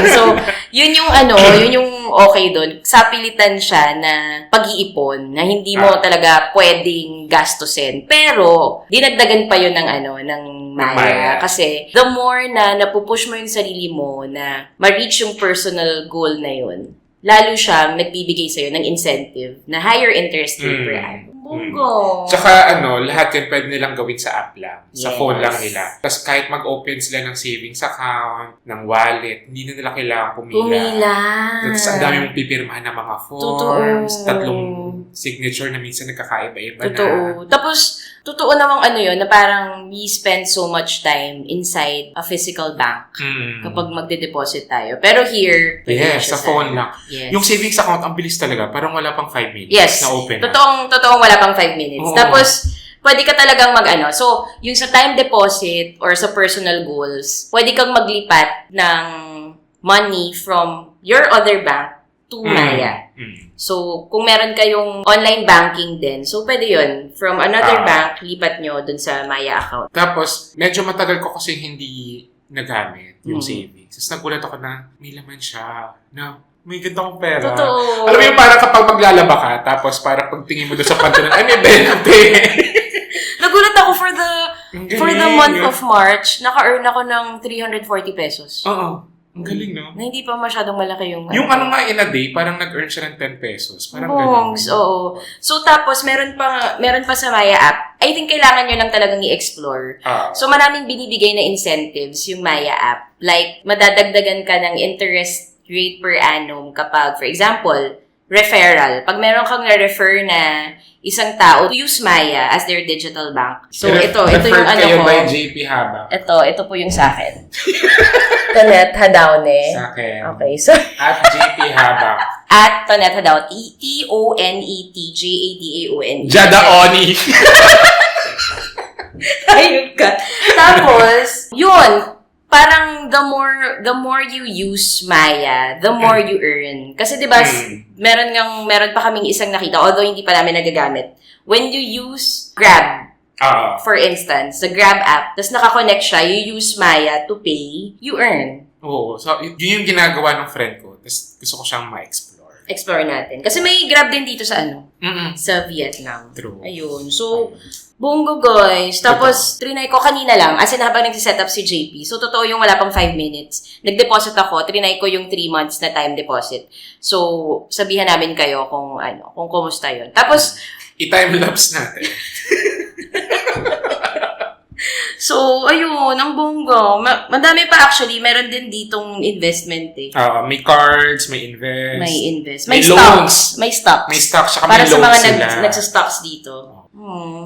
Speaker 12: So, yun yung okay doon. Sapilitan siya na pag-iipon, na hindi mo talaga pwedeng gastusin. Pero, dinagdagan pa yun ng Maya. Kasi, the more na napupush mo yung sarili mo na ma-reach yung personal goal na yun, lalo siyang nagbibigay sa'yo ng incentive na higher interest rate per annum. Bungo.
Speaker 1: Tsaka lahat yun pwede nilang gawin sa app lang. Sa phone lang nila. Tapos kahit mag-open sila ng savings account, ng wallet, hindi na nila kailangan pumila. Tapos ang dami mong pipirmahan ng mga forms, 3 signature na minsan nagkakaiba-iba na.
Speaker 12: Tapos, totoo namang na parang we spend so much time inside a physical bank kapag magde-deposit tayo. Pero here,
Speaker 1: sa phone lang.
Speaker 12: Yes.
Speaker 1: Yung savings account, ang bilis talaga. Parang wala pang 5 minutes na open.
Speaker 12: Totoong wala pang 5 minutes. Tapos, pwede ka talagang So, yung sa time deposit or sa personal goals, pwede kang maglipat ng money from your other bank to Maya. So, kung meron kayong online banking din, so pwede yun. From another bank, lipat nyo dun sa Maya account.
Speaker 1: Tapos, medyo matagal ko kasi hindi nagamit yung savings. Tapos nagulat ako na may laman siya. Na may ganda kong pera.
Speaker 12: Totoo.
Speaker 1: Alam mo yung parang kapag maglalaba ka, tapos parang pagtingin mo doon sa pantalan, ay may benate.
Speaker 12: Nagulat ako for the month of March, naka-earn ako ng 340 pesos.
Speaker 1: Oo. Ang galing, no?
Speaker 12: Na hindi pa masyadong malaki yung...
Speaker 1: Yung nga in a day, parang nag-earn siya ng 10 pesos. Parang ganun.
Speaker 12: Oo. So, tapos, meron pa sa Maya app. I think kailangan nyo lang talagang i-explore. So, maraming binibigay na incentives yung Maya app. Like, madadagdagan ka ng interest rate per annum kapag, for example, referral. Pag meron kang na-refer na isang tao to use Maya as their digital bank. So, ito yung
Speaker 1: Referred
Speaker 12: ano
Speaker 1: kayo
Speaker 12: ko.
Speaker 1: by JP Habak.
Speaker 12: Ito po yung sa akin. Tonet Hadaone.
Speaker 1: Sa akin.
Speaker 12: Okay, so,
Speaker 1: At JP Habak.
Speaker 12: at Tonet Hadaone. Tonetjadaone.
Speaker 1: Jadaoni.
Speaker 12: Ayun ka. Tapos, yun, parang the more you use Maya, the more you earn. Kasi 'di ba, meron pa kaming isang nakita, although hindi pa namin nagagamit. When you use Grab, for instance, the Grab app, tapos nakakonect siya, you use Maya to pay, you earn.
Speaker 1: Oo. So, yun yung ginagawa ng friend ko. Tapos gusto ko siyang ma-explore.
Speaker 12: Explore natin. Kasi may Grab din dito sa
Speaker 1: Mm-mm.
Speaker 12: sa Vietnam.
Speaker 1: True.
Speaker 12: Ayun. So, bungo guys. Tapos, trinay ko kanina lang. As in, habang nagsiset up si JP. So, totoo yung wala pang 5 minutes. Nag-deposit ako. Trinay ko yung 3 months na time deposit. So, sabihan namin kayo kung kumusta yun. Tapos,
Speaker 1: I-time-lapse natin.
Speaker 12: so, ayun. Ang bungo. Madami pa actually. Meron din ditong investment eh.
Speaker 1: May cards, may invest.
Speaker 12: May invest.
Speaker 1: May
Speaker 12: May
Speaker 1: loans.
Speaker 12: stocks. May stocks.
Speaker 1: May stocks, saka
Speaker 12: para
Speaker 1: may
Speaker 12: sa
Speaker 1: loans
Speaker 12: mga
Speaker 1: sila.
Speaker 12: nagsastocks dito.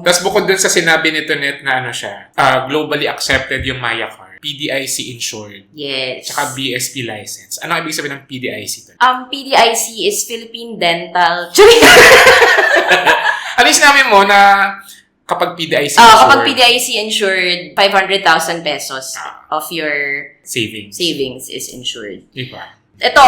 Speaker 1: Tapos bukod dun sa sinabi ni Tonet na ano siya, globally accepted yung Maya card. PDIC insured.
Speaker 12: Yes.
Speaker 1: Tsaka BSP license. Ano ibig sabihin ng PDIC?
Speaker 12: PDIC is Philippine Dental...
Speaker 1: Ano yung sinabi mo na kapag PDIC insured?
Speaker 12: Kapag PDIC insured, 500,000 pesos of your savings is insured.
Speaker 1: Diba?
Speaker 12: Ito,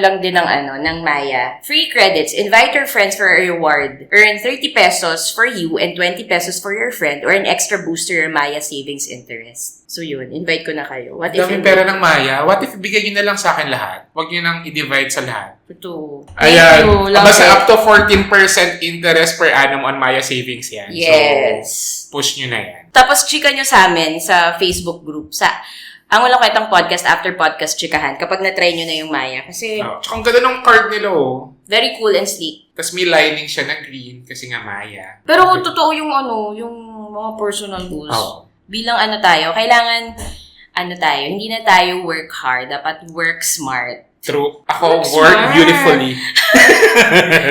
Speaker 12: lang din ng Maya. Free credits. Invite your friends for a reward. Earn 30 pesos for you and 20 pesos for your friend or an extra boost to your Maya savings interest. So yun, invite ko na kayo. What if
Speaker 1: Daming pera ng Maya. What if bigyan nyo na lang sa akin lahat? Huwag nyo nang i-divide sa lahat.
Speaker 12: Ito.
Speaker 1: Ayan.
Speaker 12: Love
Speaker 1: Basta
Speaker 12: it.
Speaker 1: up to 14% interest per annum on Maya savings yan.
Speaker 12: Yes.
Speaker 1: So, push nyo na yan.
Speaker 12: Tapos, chika nyo sa amin sa Facebook group. Ang Walang Kwentang Podcast, after podcast, chikahan. Kapag na-try nyo na yung Maya. Kasi,
Speaker 1: Tsaka ang ganda ng card nila, oh.
Speaker 12: very cool and sleek.
Speaker 1: Tapos may lining siya na green kasi nga Maya.
Speaker 12: Pero totoo yung yung mga personal goals. Bilang tayo, kailangan, hindi na tayo work hard. Dapat work smart.
Speaker 1: True. Ako, work
Speaker 12: smart.
Speaker 1: beautifully.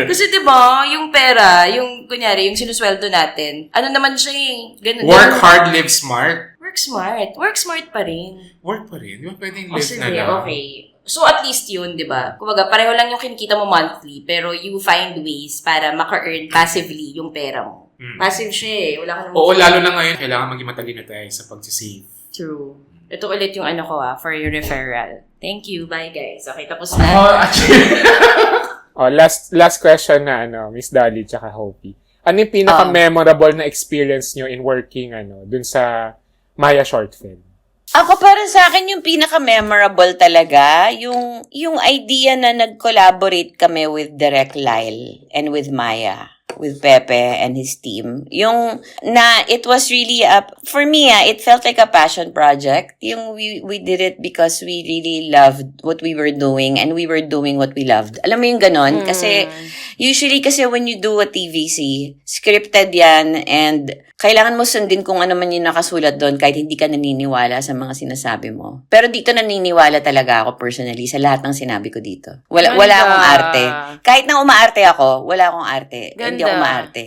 Speaker 12: Kasi diba, yung pera, kunyari, yung sinusweldo natin, naman siya ganun.
Speaker 1: Work hard, live smart.
Speaker 12: Work smart. Work smart pa rin.
Speaker 1: Work pa rin. Di ba pwedeng live na
Speaker 12: Sige,
Speaker 1: lang?
Speaker 12: okay. So, at least yun, di ba? Kumbaga, pareho lang yung kinikita mo monthly, pero you find ways para maka-earn passively yung pera mo. Passive siya eh. Wala ka naman.
Speaker 1: Oo, lalo na ngayon, kailangan maging matalino tayo sa pagsisave.
Speaker 12: True. Ito ulit yung for your referral. Thank you. Bye, guys. Okay, tapos na.
Speaker 1: Last question na, Miss Dolly tsaka Hopi. Ano yung pinaka-memorable na experience nyo in working, dun sa Maya short film?
Speaker 3: Ako, para sa akin, yung pinaka-memorable talaga, yung idea na nag-collaborate kami with Direk Lyle and with Maya, with Pepe and his team. It was really, for me, it felt like a passion project. We did it because we really loved what we were doing and we were doing what we loved. Alam mo yung ganon? Kasi, usually when you do a TVC, scripted yan and kailangan mo sundin kung ano man yung nakasulat doon kahit hindi ka naniniwala sa mga sinasabi mo. Pero dito naniniwala talaga ako personally sa lahat ng sinabi ko dito. Wala akong arte. Kahit na umaarte ako, wala akong arte.
Speaker 12: Ganda.
Speaker 3: Hindi ako maarte.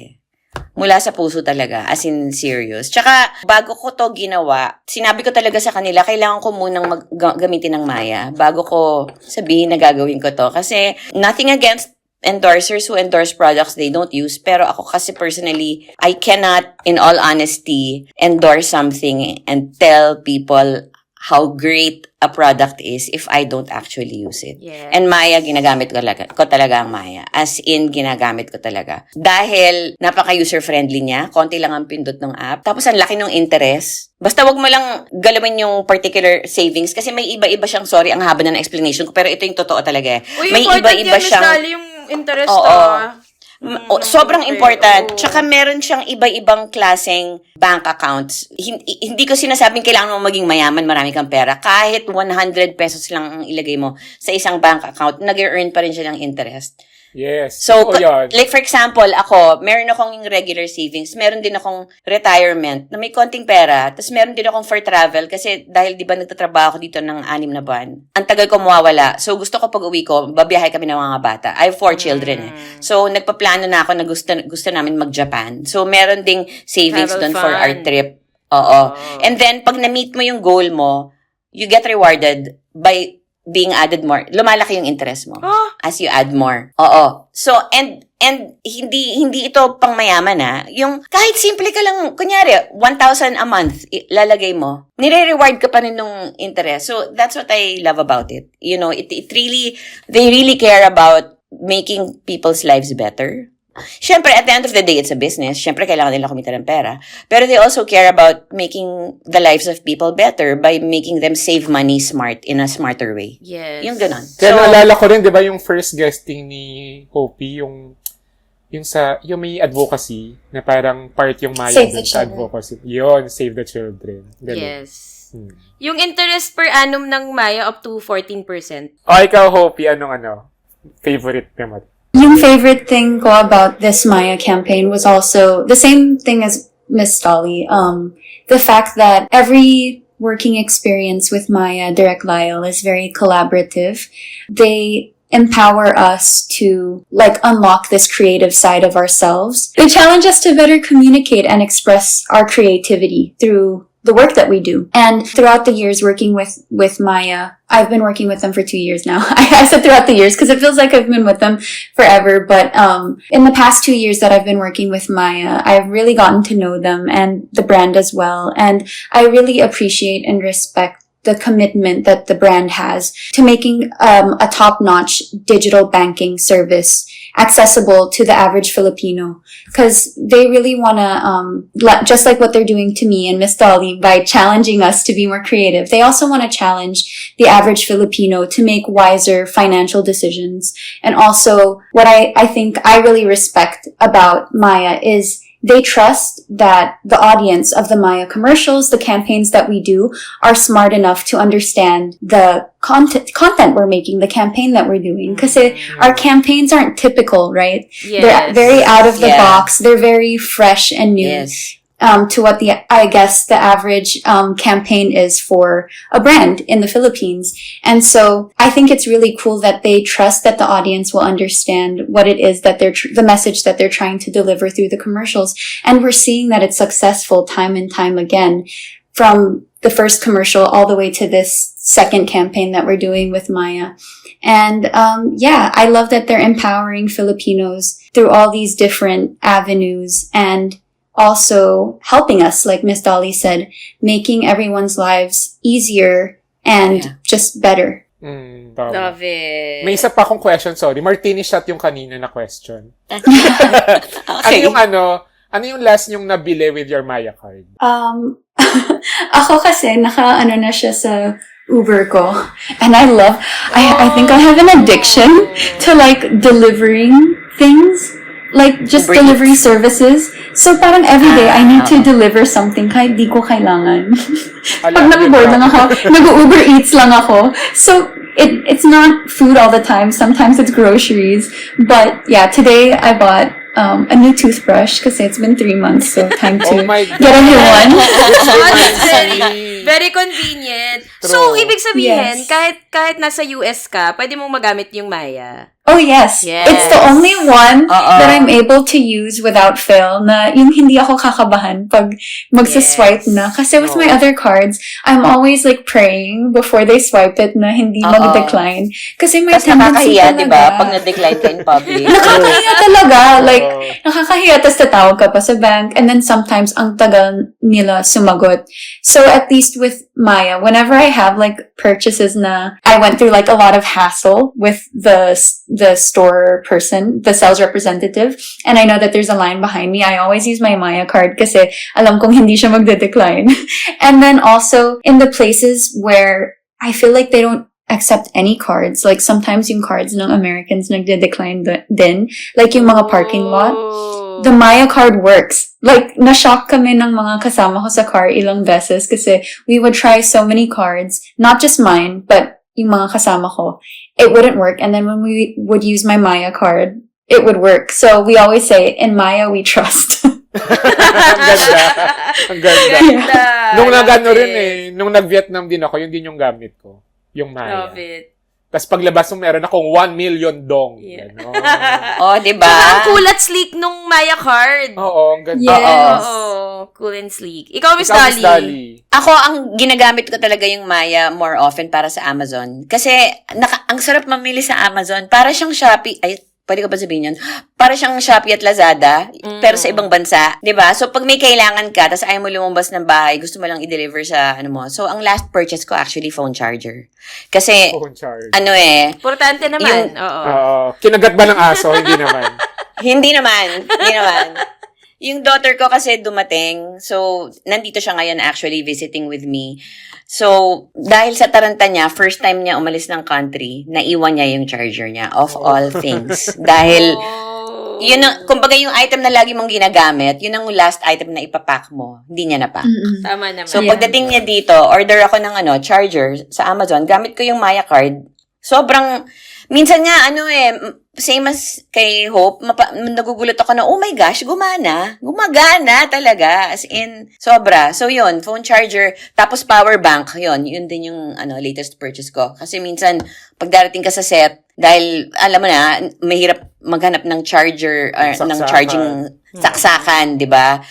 Speaker 3: Mula sa puso talaga, as in serious. Tsaka, bago ko to ginawa, sinabi ko talaga sa kanila, kailangan ko munang gamitin ng Maya bago ko sabihin na gagawin ko to. Kasi, nothing against endorsers who endorse products they don't use. Pero ako kasi personally, I cannot, in all honesty, endorse something and tell people how great a product is if I don't actually use it.
Speaker 12: Yeah.
Speaker 3: And Maya, ginagamit ko talaga ang Maya. As in, ginagamit ko talaga. Dahil napaka-user-friendly niya, konti lang ang pindot ng app. Tapos ang laki ng interest. Basta wag mo lang galawin yung particular savings kasi may iba-iba siyang, sorry, ang haba na ng explanation ko, pero ito yung totoo talaga. May iba-iba siyang
Speaker 2: yung interest
Speaker 3: sobrang important. Tsaka meron siyang iba-ibang klaseng bank accounts. Hindi ko sinasabing kailangan mo maging mayaman, marami kang pera. Kahit 100 pesos lang ang ilagay mo sa isang bank account, nag-earn pa rin siya ng interest.
Speaker 1: Yes.
Speaker 3: So,
Speaker 1: Oo, yun.
Speaker 3: like for example, ako, meron akong yung regular savings, meron din akong retirement na may konting pera, tapos meron din akong for travel kasi dahil di ba nagtatrabaho ako dito ng 6 na buwan, ang tagal ko mawawala. So, gusto ko pag uwi ko, babiyahe kami ng mga bata. I have 4 children So, nagpaplano na ako na gusto namin mag-Japan. So, meron ding savings
Speaker 2: Travel
Speaker 3: doon for
Speaker 2: fund.
Speaker 3: our trip. Oo. And then, pag na-meet mo yung goal mo, you get rewarded by being added more. Lumalaki yung interest mo as you add more. Oo. So, and hindi ito pang mayaman Yung kahit simple ka lang, kunyari, 1,000 a month, lalagay mo, nire-reward ka pa rin nung interest. So, that's what I love about it. You know, it really, they really care about making people's lives better. Siyempre, at the end of the day, it's a business. Siyempre, kailangan nila kumita ng pera. Pero they also care about making the lives of people better by making them save money in a smarter way.
Speaker 2: Yes.
Speaker 3: Yung ganon.
Speaker 1: Kaya naalala ko rin, di ba, yung first guesting ni Hopi, yung may advocacy, na parang part yung Maya
Speaker 4: Save the
Speaker 1: dun sa
Speaker 4: children.
Speaker 1: advocacy. Yun, Save the Children. Ganun.
Speaker 2: Yes. Yung interest per annum ng Maya up to 14%.
Speaker 1: O, ikaw, Hopi, anong favorite naman?
Speaker 4: Yung favorite thing ko about this Maya campaign was also the same thing as Miss Dolly. The fact that every working experience with Maya, Direct Lyle, is very collaborative. They empower us to unlock this creative side of ourselves. They challenge us to better communicate and express our creativity through the work that we do. And throughout the years working with Maya, I've been working with them for 2 years now. I said throughout the years because it feels like I've been with them forever. But in the past 2 years that I've been working with Maya, I've really gotten to know them and the brand as well. And I really appreciate and respect the commitment that the brand has to making a top-notch digital banking service accessible to the average Filipino. Because they really want to, just like what they're doing to me and Miss Dolly by challenging us to be more creative, they also want to challenge the average Filipino to make wiser financial decisions. And also, what I think I really respect about Maya is they trust that the audience of the Maya commercials, the campaigns that we do, are smart enough to understand the content we're making, the campaign that we're doing. Because our campaigns aren't typical, right?
Speaker 2: Yes.
Speaker 4: They're very out of the
Speaker 3: Yeah.
Speaker 4: box. They're very fresh and new.
Speaker 3: Yes.
Speaker 4: To what the average campaign is for a brand in the Philippines. And so I think it's really cool that they trust that the audience will understand what it is that the message that they're trying to deliver through the commercials. And we're seeing that it's successful time and time again, from the first commercial all the way to this second campaign that we're doing with Maya. And I love that they're empowering Filipinos through all these different avenues and also helping us, like Miss Dolly said, making everyone's lives easier and just better.
Speaker 1: Tama.
Speaker 2: Love it.
Speaker 1: May isa pa akong question, sorry. Martini shot yung kanina na question.
Speaker 3: Okay.
Speaker 1: Ano yung last nyong nabili with your Maya card?
Speaker 4: Ako kasi, naka-ano na siya sa Uber ko. And I think I have an addiction to delivering things. Just
Speaker 3: Uber
Speaker 4: delivery services. So, parang everyday, I need to deliver something kahit di ko kailangan. Pag naboboard lang ako, nag-Uber Eats lang ako. So, it's not food all the time. Sometimes it's groceries. But, yeah, today I bought a new toothbrush kasi it's been 3 months. So, time to
Speaker 1: Oh my
Speaker 4: get a new one.
Speaker 1: Reminds
Speaker 2: very,
Speaker 1: me.
Speaker 2: very convenient.
Speaker 1: True.
Speaker 2: So, ibig sabihin,
Speaker 4: Yes.
Speaker 2: kahit nasa US ka, pwede mong magamit yung Maya.
Speaker 4: Oh, yes.
Speaker 2: Yes.
Speaker 4: It's the only one
Speaker 3: Oo.
Speaker 4: that I'm able to use without fail na yung hindi ako kakabahan pag magsaswipe
Speaker 2: Yes.
Speaker 4: na. Kasi with
Speaker 1: Oo.
Speaker 4: my other cards, I'm always praying before they swipe it na hindi
Speaker 3: Oo.
Speaker 4: mag-decline. Kasi may
Speaker 3: Tapos
Speaker 4: tendency
Speaker 3: nakakahiya,
Speaker 4: talaga.
Speaker 3: di ba? Pag na-decline ka in public.
Speaker 4: Nakakahiya talaga.
Speaker 1: Oo.
Speaker 4: Nakakahiya. Tapos tatawag ka pa sa bank. And then sometimes, ang tagal nila sumagot. So, at least with Maya, whenever I have, purchases na I went through, a lot of hassle with the store person, the sales representative, and I know that there's a line behind me, I always use my Maya card kasi alam kong hindi siya magde-decline. And then also, in the places where I feel like they don't accept any cards, sometimes yung cards ng Americans nagde-decline din, yung mga parking lot, the Maya card works. Na-shock kami ng mga kasama ko sa car ilang beses kasi we would try so many cards, not just mine, but yung mga kasama ko. It wouldn't work. And then when we would use my Maya card, it would work. So we always say, in Maya, we trust.
Speaker 1: Ang ganda. Ang ganda.
Speaker 2: Ganda.
Speaker 1: Nung nag-ano
Speaker 2: Love
Speaker 1: rin
Speaker 2: it.
Speaker 1: nung nag-Vietnam din ako, yun din yung gamit ko. Yung Maya.
Speaker 2: Love it.
Speaker 1: Tapos paglabas mo, meron akong 1 million dong.
Speaker 2: Yeah.
Speaker 1: Ganon.
Speaker 3: Oh, di ba?
Speaker 2: Tsaka ang cool at sleek nung Maya card.
Speaker 1: Oo, ang ganda.
Speaker 4: Yes.
Speaker 2: Oo. Cool and sleek. Ikaw, Miss
Speaker 1: Ikaw, Miss
Speaker 2: Dolly.
Speaker 1: Dolly.
Speaker 3: Ako, ang ginagamit ko talaga yung Maya more often para sa Amazon. Kasi, ang sarap mamili sa Amazon. Para siyang Shopee. Ay, pwede ko ba sabihin yun? Para siyang Shopee at Lazada, pero sa ibang bansa. 'Di ba? So, pag may kailangan ka, tapos ayaw mo lumabas ng bahay, gusto mo lang i-deliver sa ano mo. So, ang last purchase ko actually, phone charger. Kasi,
Speaker 1: Phone charge.
Speaker 2: Importante naman. Oo.
Speaker 1: Kinagat ba ng aso? Hindi naman.
Speaker 3: Hindi naman. Yung daughter ko kasi dumating. So, nandito siya ngayon actually visiting with me. So, dahil sa taranta niya, first time niya umalis ng country, naiwan niya yung charger niya, of all things. Dahil, yun ang, kumbaga yung item na lagi mong ginagamit, yun ang last item na ipapack mo. Hindi niya napack.
Speaker 2: Tama naman.
Speaker 3: So, pagdating niya dito, order ako ng charger sa Amazon, gamit ko yung Maya card. Sobrang, minsan nga, same as kay Hope, nagugulat ako na, oh my gosh, gumana. Gumagana talaga. As in, sobra. So, yun, phone charger, tapos power bank, yun din yung latest purchase ko. Kasi minsan, pag darating ka sa set, dahil, alam mo na, mahirap maghanap ng charger, ng charging saksakan, di ba?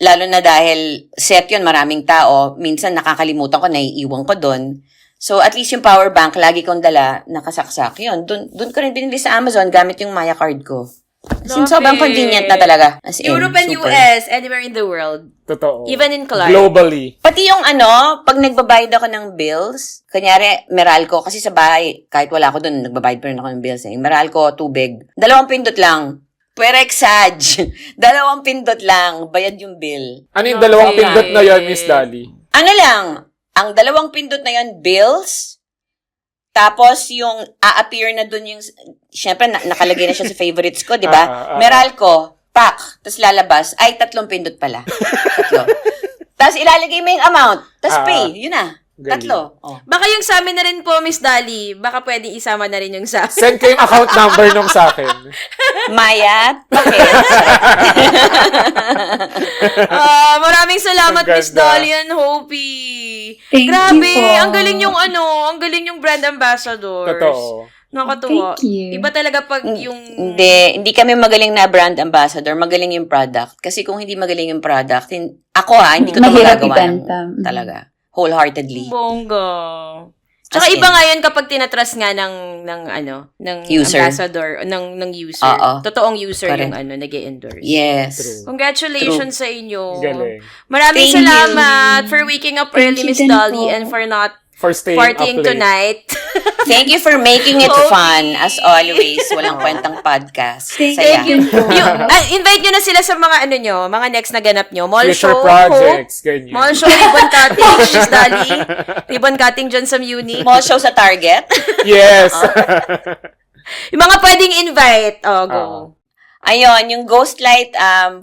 Speaker 3: Lalo na dahil set yun, maraming tao, minsan nakakalimutan ko, naiiwan ko doon. So, at least yung power bank, lagi kong dala, nakasaksak. Yun, dun ko rin binili sa Amazon gamit yung Maya card ko. As in, sobrang convenient na talaga. As in,
Speaker 2: Europe and
Speaker 3: super.
Speaker 2: US, anywhere in the world.
Speaker 1: Totoo.
Speaker 2: Even in Clark.
Speaker 1: Globally.
Speaker 3: Pati yung pag nagbabayad ako ng bills, kanyari, Meralco, kasi sa bahay, kahit wala ako dun, nagbabayad pa rin ako ng bills. Meralco, tubig. 2 pindot lang. Pwera exage. 2 pindot lang, bayad yung bill.
Speaker 1: Ano yung 2 pindot na yun, Miss Dolly?
Speaker 3: Ano lang, ang 2 pindot na yun, bills, tapos yung a-appear na dun yung, syempre nakalagay na siya sa favorites ko, di ba? Meralco, pack, tapos lalabas, ay 3 pindot pala. 3. Tapos ilalagay mo yung amount, tapos pay, yun na. 3. Oh.
Speaker 2: Baka yung sa amin na rin po, Miss Dolly. Baka pwede isama na rin yung sa amin.
Speaker 1: Send ko yung account number nung sa akin.
Speaker 3: Maya, bakit?
Speaker 2: Maraming salamat,
Speaker 1: Ang
Speaker 2: Miss
Speaker 1: ganda.
Speaker 2: Dolly and Hopi.
Speaker 4: Thank
Speaker 2: Grabe,
Speaker 4: you po.
Speaker 2: ang galing yung ang galing yung brand ambassadors.
Speaker 1: Totoo.
Speaker 2: Nakakatuwa.
Speaker 4: Thank you.
Speaker 2: Iba talaga pag yung...
Speaker 3: Hindi kami magaling na brand ambassador, magaling yung product. Kasi kung hindi magaling yung product, hindi ko ito
Speaker 4: Mahirap
Speaker 3: magagawa
Speaker 4: ibenta.
Speaker 3: talaga. Wholeheartedly.
Speaker 2: Bongga. Tsaka
Speaker 3: As
Speaker 2: iba
Speaker 3: in.
Speaker 2: nga yun kapag tinatrust nga ng
Speaker 3: User.
Speaker 2: ambassador, ng user.
Speaker 3: Oo.
Speaker 2: Totoong user
Speaker 3: Correct.
Speaker 2: yung nag-endorse.
Speaker 3: Yes.
Speaker 1: True.
Speaker 2: Congratulations sa inyo.
Speaker 1: Galing.
Speaker 2: Maraming
Speaker 3: Thank you.
Speaker 2: salamat for waking up
Speaker 4: Thank
Speaker 2: early,
Speaker 4: you
Speaker 2: Miss
Speaker 4: din
Speaker 2: Dolly,
Speaker 4: po.
Speaker 2: and for not
Speaker 1: For staying
Speaker 2: partying
Speaker 1: up late.
Speaker 2: tonight.
Speaker 3: Thank you for making it
Speaker 2: Hopi.
Speaker 3: fun, as always. Walang kwentang podcast.
Speaker 4: Thank
Speaker 3: Saya.
Speaker 4: you po.
Speaker 2: Invite nyo na sila sa mga mga next na ganap nyo. Mall
Speaker 1: Future
Speaker 2: show,
Speaker 1: projects,
Speaker 2: Hope.
Speaker 1: ganyan.
Speaker 2: Mall show, ribbon cutting, Miss Dolly. Ribbon cutting dyan sa Muni.
Speaker 3: Small show sa Target.
Speaker 1: Yes.
Speaker 2: Yung mga pwedeng invite. Oh, go.
Speaker 3: Ayun, yung Ghostlight,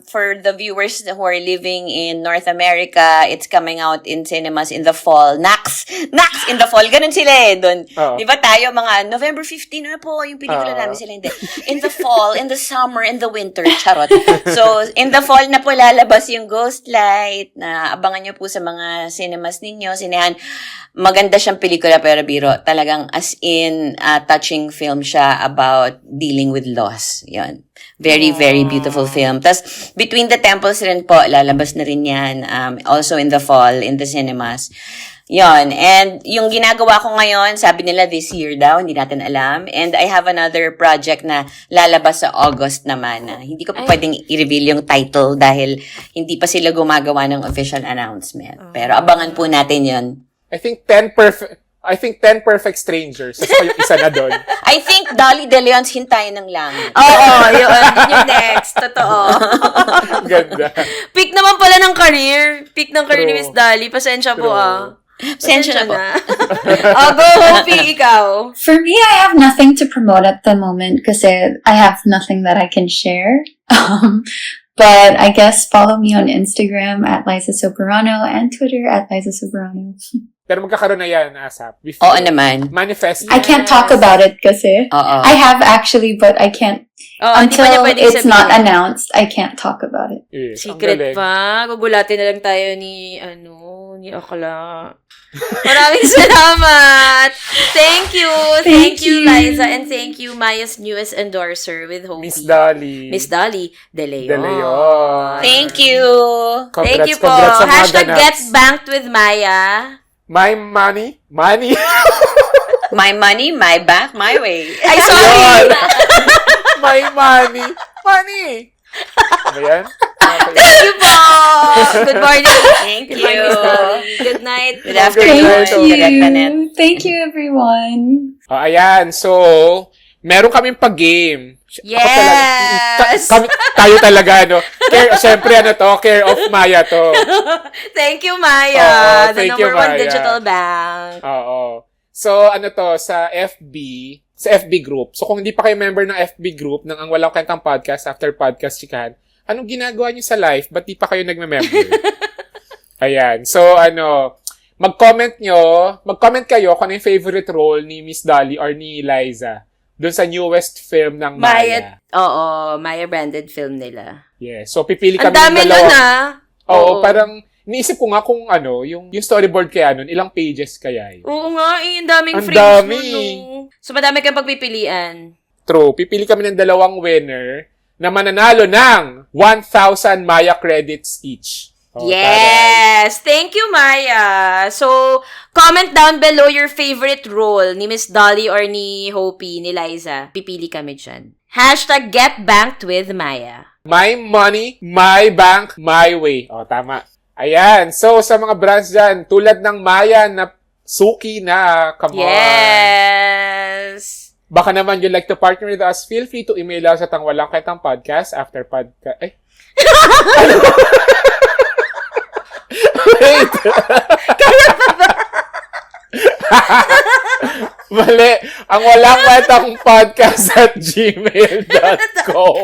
Speaker 3: for the viewers who are living in North America, it's coming out in cinemas in the fall. Nax in the fall. Ganun sila doon.
Speaker 1: Oo.
Speaker 3: Di ba tayo, mga November 15, na po, yung pelikula namin sila, hindi. In the fall, in the summer, in the winter, charot. So, in the fall na po lalabas yung Ghostlight, na abangan nyo po sa mga cinemas ninyo, sinehan. Maganda siyang pelikula, pero biro, talagang as in, touching film siya about dealing with loss. Yun. Very, very beautiful film. Tas Between the Temples rin po, lalabas na rin yan. Also in the fall, in the cinemas. Yon. And yung ginagawa ko ngayon, sabi nila this year daw, hindi natin alam. And I have another project na lalabas sa August naman. Hindi ko pa pwedeng i-reveal yung title dahil hindi pa sila gumagawa ng official announcement. Pero abangan po natin yon.
Speaker 1: I think 10 perfect strangers. Tapos yung isa na doon.
Speaker 3: I think Dolly De Leon's Hintayin ng Langit.
Speaker 2: Oo, yun yung next. Totoo.
Speaker 1: Ganda.
Speaker 2: Pick naman pala ng career. Pick ng career ni
Speaker 1: True.
Speaker 2: Miss Dolly. Pasensya po
Speaker 1: True.
Speaker 3: Pasensya na po.
Speaker 2: Go, Hopi, ikaw.
Speaker 4: For me, I have nothing to promote at the moment because I have nothing that I can share. But I guess follow me on Instagram at Liza Soberano and Twitter at Liza Soberano.
Speaker 1: Pero magkakaroon na yan, ASAP.
Speaker 3: Oo naman.
Speaker 1: Manifest.
Speaker 4: I can't talk about it kasi.
Speaker 3: Oo.
Speaker 4: I have actually, but I can't.
Speaker 2: Hindi pa niya
Speaker 4: Until
Speaker 2: pwedeng
Speaker 4: it's not
Speaker 2: sabihin.
Speaker 4: announced, I can't talk about it.
Speaker 1: Yes, ang
Speaker 2: Secret
Speaker 1: galing.
Speaker 2: pa. Gugulatin na lang tayo ni Akla. Maraming salamat. Thank you. Thank you,
Speaker 4: you.
Speaker 2: Liza. And thank you, Maya's newest endorser with Hopi.
Speaker 1: Miss Dolly.
Speaker 2: Miss Dolly De Leon.
Speaker 1: De Leon.
Speaker 3: Thank you.
Speaker 2: Thank you po.
Speaker 1: Congrats sa mga
Speaker 2: Hashtag
Speaker 1: ganaps.
Speaker 2: get banked with Maya.
Speaker 1: My money? Money?
Speaker 3: My money, my bank, my way.
Speaker 2: Ay, sorry.
Speaker 1: My money? Money! Ano yan?
Speaker 2: Thank you po. Good morning.
Speaker 3: Thank
Speaker 2: Good morning,
Speaker 3: you.
Speaker 2: Miss Dolly. Good night.
Speaker 3: Good afternoon.
Speaker 4: Thank you. Thank you, everyone.
Speaker 1: Ayan, so, meron kaming pag-game.
Speaker 2: Yes.
Speaker 1: Tayo talaga, no? Siyempre, care of Maya to.
Speaker 2: Thank you, Maya.
Speaker 1: Oo,
Speaker 2: The
Speaker 1: thank
Speaker 2: number
Speaker 1: you,
Speaker 2: one
Speaker 1: Maya.
Speaker 2: digital bank.
Speaker 1: Oo. So, sa FB group. So, kung hindi pa kayo member ng FB group ng Ang Walang Kwentang Podcast after podcast chikahan, anong ginagawa niyo sa live? Ba't di pa kayo nagme-member? Ayan. So, mag-comment kayo kung ano yung favorite role ni Miss Dolly or ni Liza doon sa newest film ng Maya.
Speaker 2: Oo, Maya branded film nila.
Speaker 1: Yes. So, pipili
Speaker 2: Ang
Speaker 1: kami
Speaker 2: dami
Speaker 1: ng dalawa.
Speaker 2: nun,
Speaker 1: Oo, parang niisip ko nga kung yung storyboard kaya nun, ilang pages kaya yun.
Speaker 2: Oo nga, ang daming
Speaker 1: Ang
Speaker 2: frames
Speaker 1: dami.
Speaker 2: mo. So, madami kang pagpipilian.
Speaker 1: True. Pipili kami ng dalawang winner na mananalo ng 1,000 Maya credits each. Oh,
Speaker 2: Yes! Thank you, Maya. So, comment down below your favorite role ni Miss Dolly or ni Hopi, ni Liza. Pipili kami dyan. Hashtag get banked with Maya.
Speaker 1: My money, my bank, my way. Oh, tama. Ayan. So, sa mga brands dyan, tulad ng Maya na suki na, come on.
Speaker 2: Yes!
Speaker 1: Baka naman you'd like to partner with us, feel free to email us at ang Walang Kwentang Podcast after podcast. Wait!
Speaker 2: Kaya pa ba?
Speaker 1: Mali. Ang Walang Kwentang Podcast at gmail.com.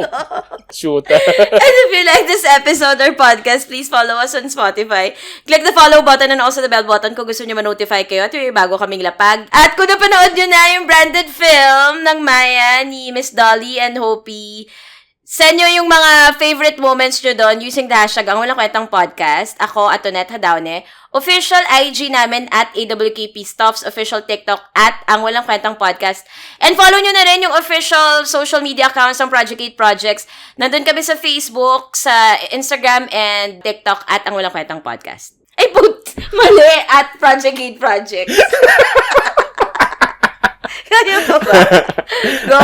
Speaker 1: Shoot.
Speaker 2: And if you like this episode or podcast, please follow us on Spotify. Click the follow button and also the bell button kung gusto nyo ma-notify kayo at yung bago kaming lapag. At kung napanood nyo na yung branded film ng Maya ni Miss Dolly and Hopi, send nyo yung mga favorite moments nyo doon using the hashtag Ang Walang Kwentang Podcast. Ako, Atonet Hadaune. Official IG namin at AWKP Stuffs. Official TikTok at Ang Walang Kwentang Podcast. And follow nyo na rin yung official social media accounts ng Project 8 Projects. Nandun kami sa Facebook, sa Instagram, and TikTok at Ang Walang Kwentang Podcast. Ay, mali! At Project 8 Projects. Kaya ba ba? Go!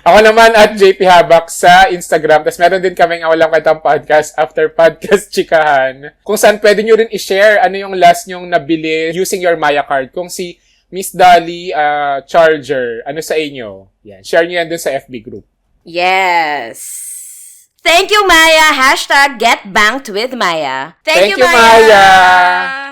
Speaker 1: Ako naman at JP Habak sa Instagram. Tapos meron din kaming Ang Walang Kwentang Podcast after podcast chikahan. Kung saan pwede nyo rin i-share ano yung last nyong nabili using your Maya card. Kung si Miss Dolly charger, ano sa inyo? Yan. Share nyo yan dun sa FB group.
Speaker 2: Yes! Thank you, Maya! Hashtag get banked with Maya.
Speaker 1: Thank you, Maya!